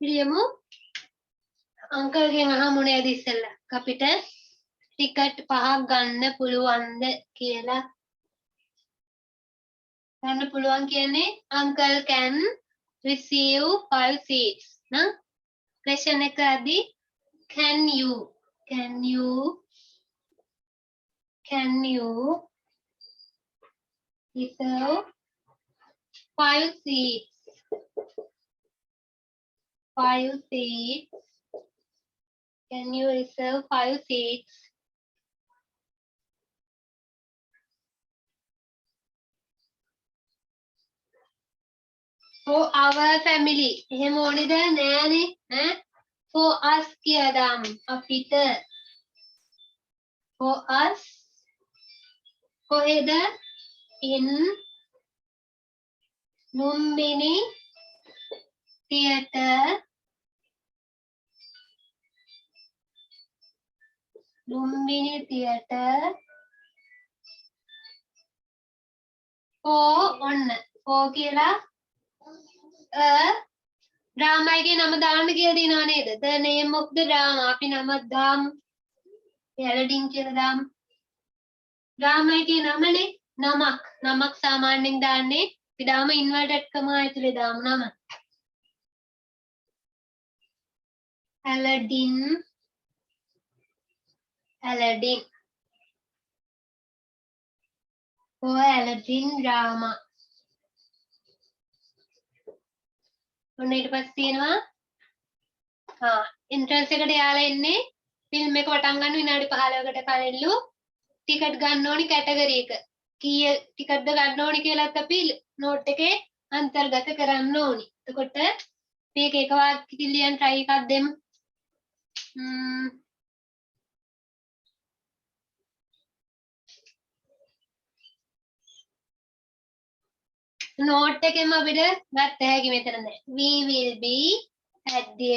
S1: ලියමු. අංකල්ගෙන් අහමු නේද ඉස්සෙල්ලා. අපිට ටිකට් 5ක් ගන්න පුළුවන්ද කියලා. ගන්න පුළුවන් කියන්නේ uncle can receive 5 seats නම් question එකදී can you reserve 5 seats 5 seats can you reserve 5 seats for our family එහෙම ඕනේද නෑනේ ඈ for us කියදාම් අපිට for us කොහෙද in Lumbini theatre for ඔන්න for කියලා drama එකේ නම දාන්න කියලා දිනව නේද the name of the drama අපි නම දාමු ඇලඩින් කියලා දාමු drama එකේ නමනේ නමක් සාමාන්‍යයෙන් දාන්නේ අපි දාමු inverted comma ඇතුලේ දාමු නම Aladdin for Aladdin drama ඔන්න ඊට පස්සේ තියෙනවා එන්ට්‍රන්ස් එකට යාලා එන්නේ ෆිල්ම් එක පටන් ගන්න විනාඩි 15කට කලින්ලු ටිකට් ගන්න ඕනි කැටගරි එක කීය ටිකට්ද ගන්න ඕනි කියලාත් අපි නෝට් එකේ අන්තර්ගත කරන්න ඕනි. එතකොට මේක එක වාක්‍යකින් ලියන්න try එකක් දෙමු. නෝට් එකෙන්ම අපිට ගත්ත හැකි මෙතන දැන් we will be at the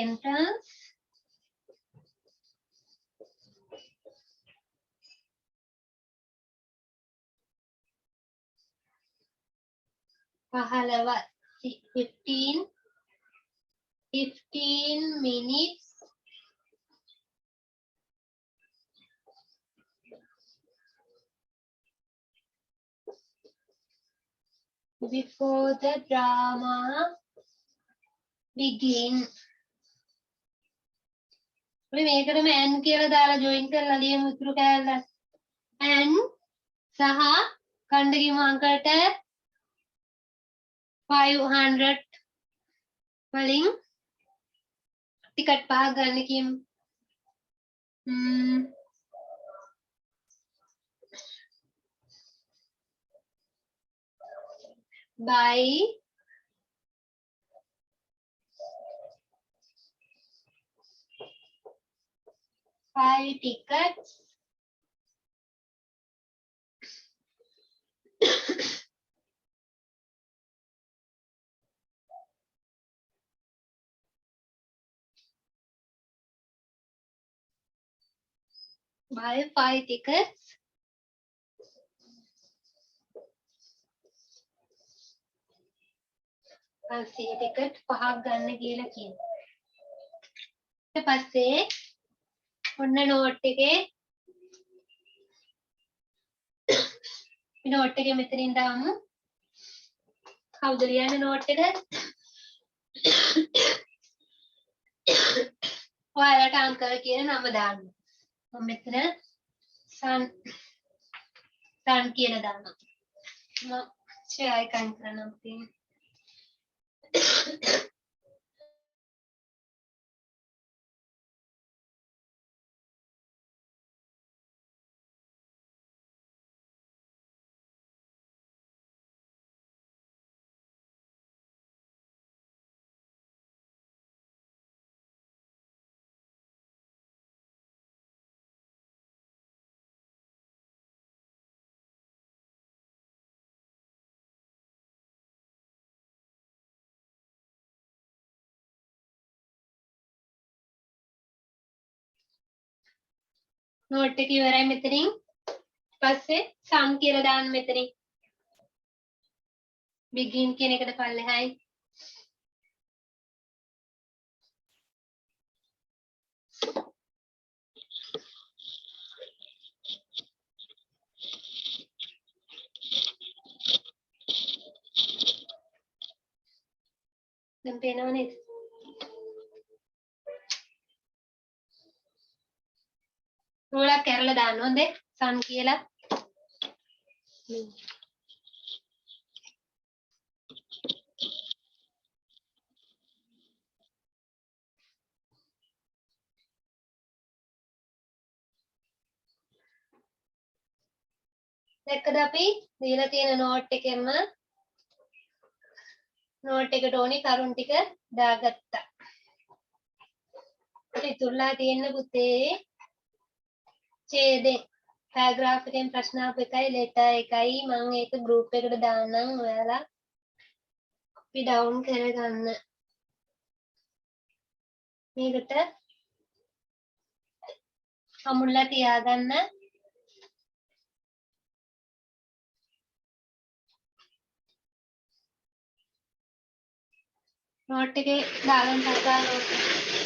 S1: entrance පහළව 15 minutes before the drama begin. අපි මේකටම and කියලා දාලා join කරලා ලියමු උතුරු කෑල්ල. and සහ කණ්ඩ කිමු අංකයට 500 වලින් ටිකට් 5ක් ගන්න කියමු. buy 5 tickets buy 5 tickets පස්සේ ටිකට් 5ක් ගන්න කියලා කියනවා. ඊට පස්සේ ඔන්න නෝට් එකේ මෙතනින් දාමු. කවුද ලියන්නේ නෝට් එක? ඔයාලට අංකල් කියන නම දාන්න. මම මෙතන සන් කියලා දානවා. මම ෂෙයා එකක් කරන්නම් තියෙන්නේ. නෝට් එක ඉවරයි මෙතනින්. පස්සේ සම් කියලා දාන්න මෙතනින්. begin කියන එකට පල්ලෙහායි. දැන් පේනව නේද? රෝලක් කරලා දාන්න හොඳේ සම් කියලා. දැක්කද අපි දීලා තියෙන නෝට් එකෙන්ම නෝට් එකට ඕනි කරුණු ටික දාගත්තා. ඉතුරුලා තියෙන පුතේ ඡේදයෙන් පැරග්‍රාෆ් එකෙන් ප්‍රශ්න අප එකයි ලෙටර් එකයි මම ඒක ගෲප් එකට දාන්නම් ඔයාලා අපි ඩවුන් කරගන්න. මේකට අමුල්ලා තියාගන්න. නෝට් එකේ දාගන්න සල්ලා නෝට් එක.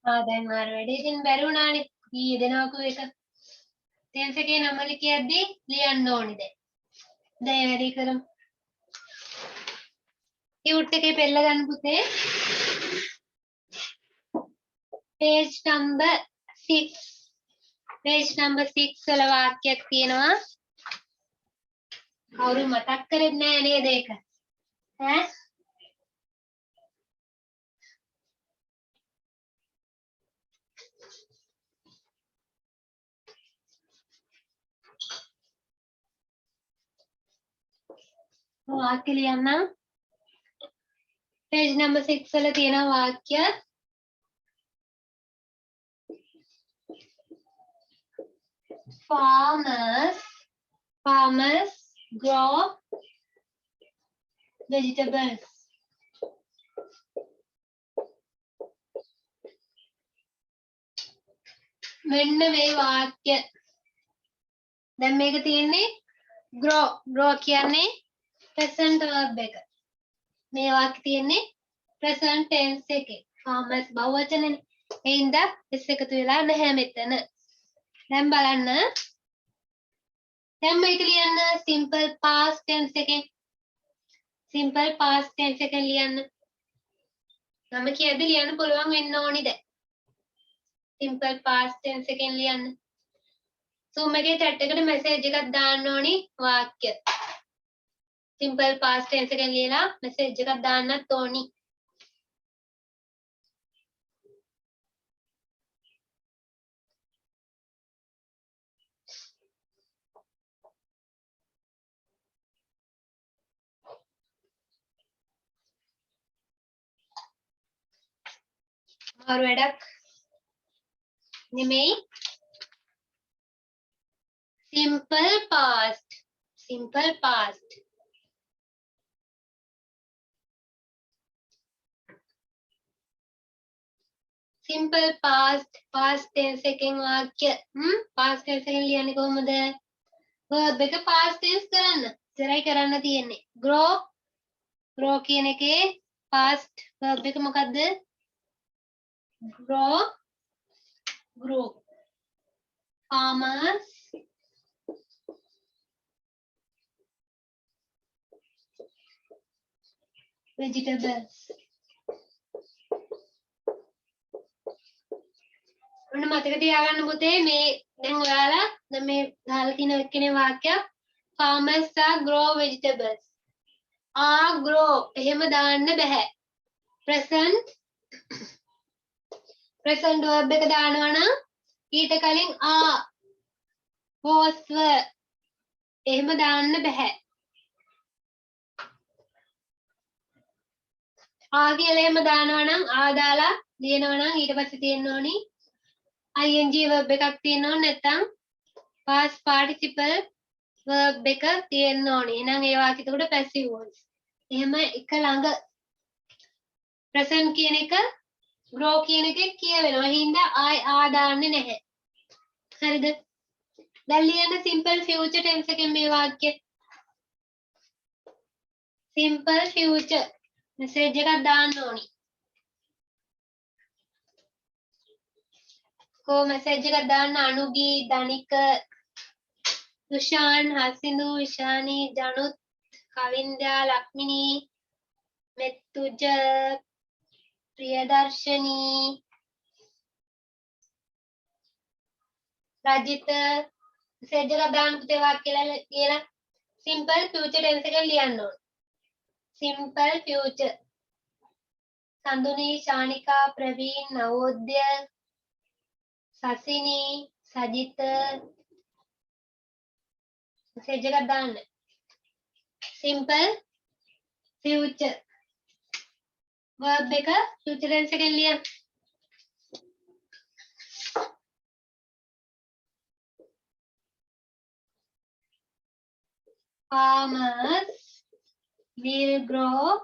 S1: දැන් මාර වැඩේ ඉතින් බැරි වුණානේ. ඊයේ දෙනවකෝ එක. ටෙන්ස් එකේ නම ලියද්දී ලියන්න ඕනේ දැන්. දැන් වැඩි කරමු. ටියුට් එකේ පෙළ ගන්න පුතේ. page number 6. page number 6 වල වාක්‍යයක් තියෙනවා. කවුරු මතක් කරෙන්නේ නැහැ නේද ඒක? ඈ? වාක්‍ය ලියන්න. page number 6 වල තියෙන වාක්‍ය farmers grow vegetables. මෙන්න මේ වාක්‍ය. දැන් මේක තියෙන්නේ grow කියන්නේ present verb එක. මේ වාක්‍ය තියෙන්නේ present tense එකේ. farmers බහුවචනනේ. ඒ හින්දා s එකතු වෙලා නැහැ මෙතන. දැන් බලන්න. දැන් මේක ලියන්න simple past tense එකෙන්. simple past tense එකෙන් ලියන්න. නම කියද්දි ලියන්න පුළුවන් වෙන්න ඕනි දැන්. simple past tense එකෙන් ලියන්න. Zoom එකේ chat එකට message එකක් දාන්න ඕනි වාක්‍ය. simple past tense එකෙන් ලියලා message එකක් දාන්නත් ඕනි. මාරු වැඩක් නෙමෙයි. simple past simple past simple past tense එකෙන් වාක්‍ය past tense එකෙන් ලියන්නේ කොහොමද? verb එක past tense කරන්න. ඉතරයි කරන්න තියෙන්නේ. grow කියන එකේ past verb එක මොකද්ද? grow farmers vegetables ඔන්න මතක තියාගන්න පුතේ මේ දැන් ඔයාලා දැන් මේ දාලා තියෙන එක්කෙනේ වාක්‍යයක් farmers are grow vegetables are grow එහෙම දාන්න බෑ present verb එක දානවා නම් ඊට කලින් are was were එහෙම දාන්න බෑ ආ කියලා එහෙම දානවා නම් ආ දාලා ලියනවා නම් ඊට පස්සේ තියෙන්න ඕනි ing verb එකක් තියෙන්න ඕනේ නැත්නම් past participle verb එක තියෙන්න ඕනේ. එහෙනම් ඒ වාක්‍යෙට උඩ passive voice. එහෙම එක ළඟ present කියන එක grow කියන එකේ කියවෙනවා. ඒ හින්දා ආ දාන්නේ නැහැ. හරිද? දැන් ලියන්න simple future tense එකෙන් මේ වාක්‍ය. simple future message එකක් දාන්න ඕනි. को मैसेज का दान अनुगी दानिक दुशान हासिंदु विशानी जानुत कविंद्या लक्ष्मिनी मेत्तुज प्रियदर्शनी राजित मैसेज का दान पुते वाक्य කියලා simple future tense එක ලියන්න ඕන simple future संदुनी शानिका प्रवीण नवोदय ससिनी सजित मैसेज का दान सिंपल फ्यूचर वर्ब का फ्यूचर टेंस के लिए farmers will grow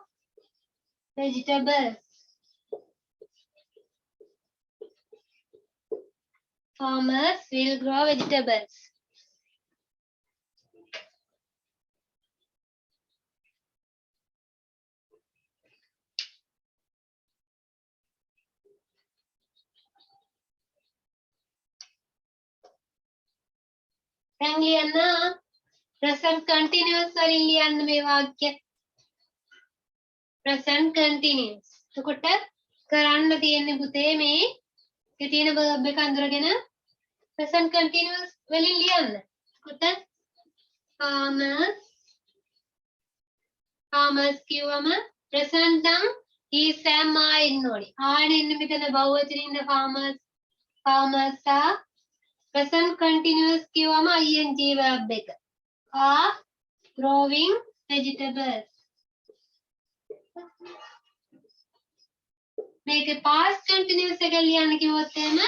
S1: vegetables farmers will grow vegetables. දැන් ලියන්න present continuous වලින් ලියන්න මේ වාක්‍ය present continuous. එතකොට කරන්න තියෙන්නේ පුතේ මේ තියෙන verb එක අඳුරගෙන present continuous වලින් ලියන්න. එතකොට farmers කියවම present නම් he sam ආ එන්න ඕනේ. ආනේ ඉන්න මෙතන බහුවචනින්ද farmers are present continuous කියවම ing verb එක. are growing vegetables. මේක past continuous එක ලියන්න කිව්වොත් එහෙම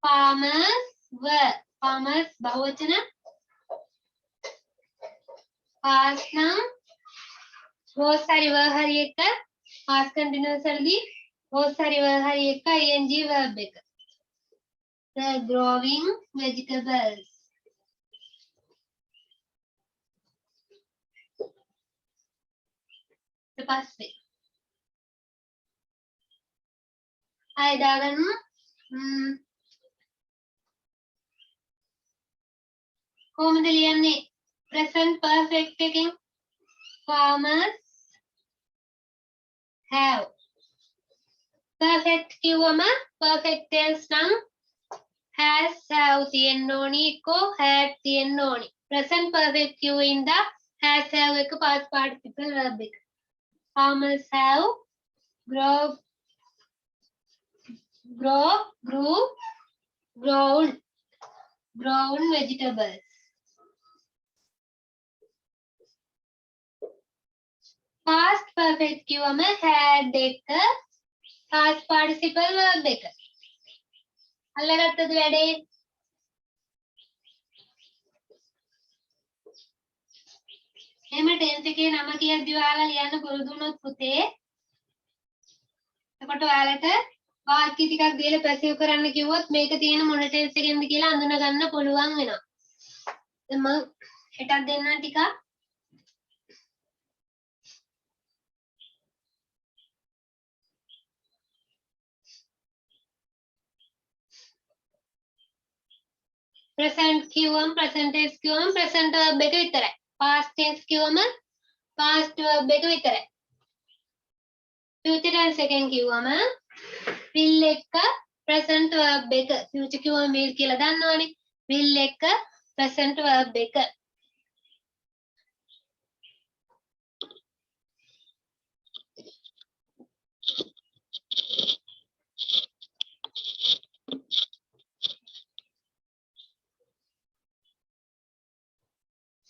S1: farmers were farmers බහුවචන past නම් was හරි were හරි එක past continuous වලදී was හරි were හරි එක ing verb එක the growing vegetables ඊට පස්සේ ආය දාගන්න කොහොමද ලියන්නේ present perfect එකෙන් farmers have perfect කිව්වම perfect tense නම් has have තියෙන්න ඕනි එක්කෝ had තියෙන්න ඕනි. present perfect කිව්වේ ඉඳා has have එක past participle verb එක. farmers have grown vegetables. past perfect කිව්වම had එක past participle verb එක. අල්ලගත්තද වැඩේ? එහෙම ටෙන්ස් එකේ නම කියද්දි ඔයාලා ලියන්න පුරුදු වුණොත් පුතේ එතකොට ඔයාලට වාක්‍ය ටිකක් දීලා පැසිව් කරන්න කිව්වොත් මේක තියෙන මොන ටෙන්ස් එකෙන්ද කියලා අඳුන ගන්න පුළුවන් වෙනවා. දැන් මම හෙටක් දෙන්නම් ටිකක්. present කිව්වම present tense කිව්වම present verb එක විතරයි. past tense කිව්වම past verb එක විතරයි. future tense එකෙන් කිව්වම will එක present verb එක. future කිව්වම will කියලා දන්නවනේ. will එක present verb එක.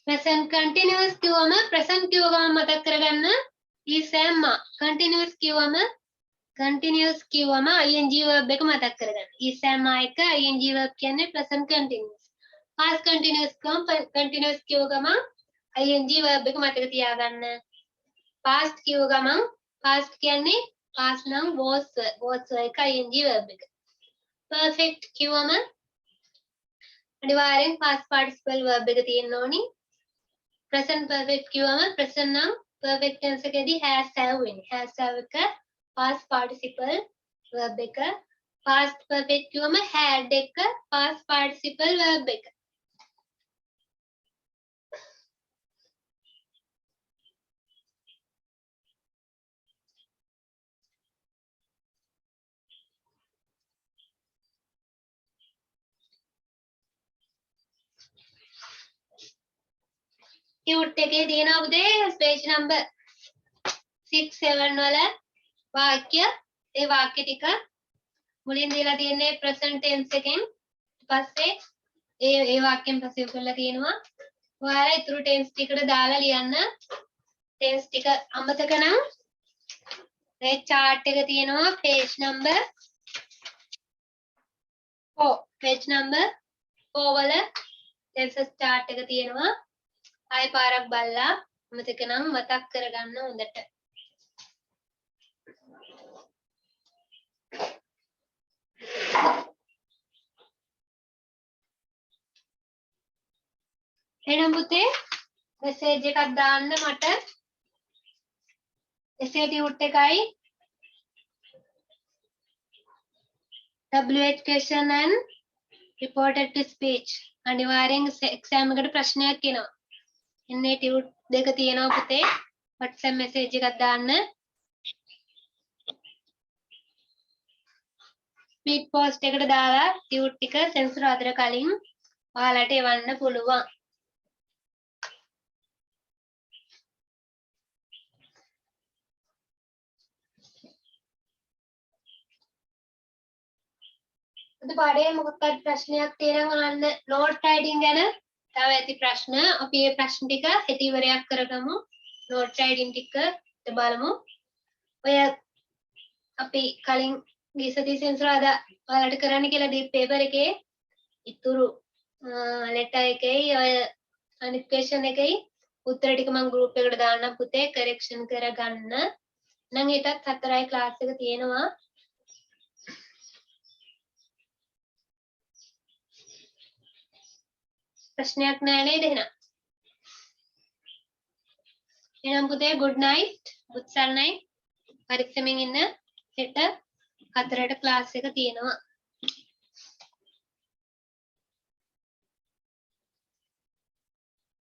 S1: present continuous කිව්වම present කිව්ව ගමන් මතක් කරගන්න is am continuous කිව්වම ing verb එක මතක් කරගන්න. is am එක ing verb කියන්නේ present continuous. past continuous continuous කිව්ව ගමන් ing verb එක මතක තියාගන්න. past කිව්ව ගමන් past කියන්නේ past නම් was එක ing verb එක. perfect කිව්වම අනිවාර්යෙන් past participle verb එක තියෙන්න ඕනි. present perfect කිව්වම present නම් perfect tense එකේදී has have වෙන්නේ. has have එක past participle verb එක. past perfect කිව්වම had එක past participle verb එක. Cute එකේ තියෙනවා පුතේ page number 6 7 වල වාක්‍ය ඒ වාක්‍ය ටික මුලින් දීලා තියෙන්නේ present tense එකෙන් ඊපස්සේ ඒ වාක්‍යයෙන් පැසිව් කරලා තියෙනවා. ඔයාලා ඊතුරු tense ටිකට දාලා ලියන්න. tense ටික අමතක නම් මේ chart එක තියෙනවා page number 4 වල tenses chart එක තියෙනවා. ආයෙ පාරක් බලලා අමතක නම් මතක් කරගන්න හොඳට. එහෙනම් පුතේ මෙසේජ් එකක් දාන්න මට. essay tute එකයි WH question and reported to speech අනිවාර්යෙන් exam එකට ප්‍රශ්නයක් එනවා. එන්නේ ටියුට් දෙක තියෙනවා පුතේ. WhatsApp message එකක් දාන්න. ස්පීඩ් පෝස්ට් එකට දාලා ටියුට් ටික සෙන්සර් අතර කලින් ඔයාලට එවන්න පුළුවන්. අද පාඩේ මොකක්ද ප්‍රශ්නයක් තියෙනවා අහන්න. note writing ගැන තව ඇති ප්‍රශ්න අපි මේ ප්‍රශ්න ටික හෙට ඉවරයක් කරගමු. note writing ටික බලමු. ඔය අපි කලින් ගියසති සෙන්සරාදා ඔයාලට කරන්න කියලා දී පේපර් එකේ ඉතුරු ලෙටර් එකේ ඔය අනිත් ක්වෙස්චන් එකේ උත්තර ටික මම group එකට දාන්නම් පුතේ correction කරගන්න. නම් ඊටත් 4යි ක්ලාස් එක තියෙනවා. ප්‍රශ්නයක් නැහැ නේද එහෙනම්? එහෙනම් පුතේ good night. උත්සන්නයි. පරිස්සමෙන් ඉන්න. හෙට 4ට ක්ලාස් එක තියෙනවා.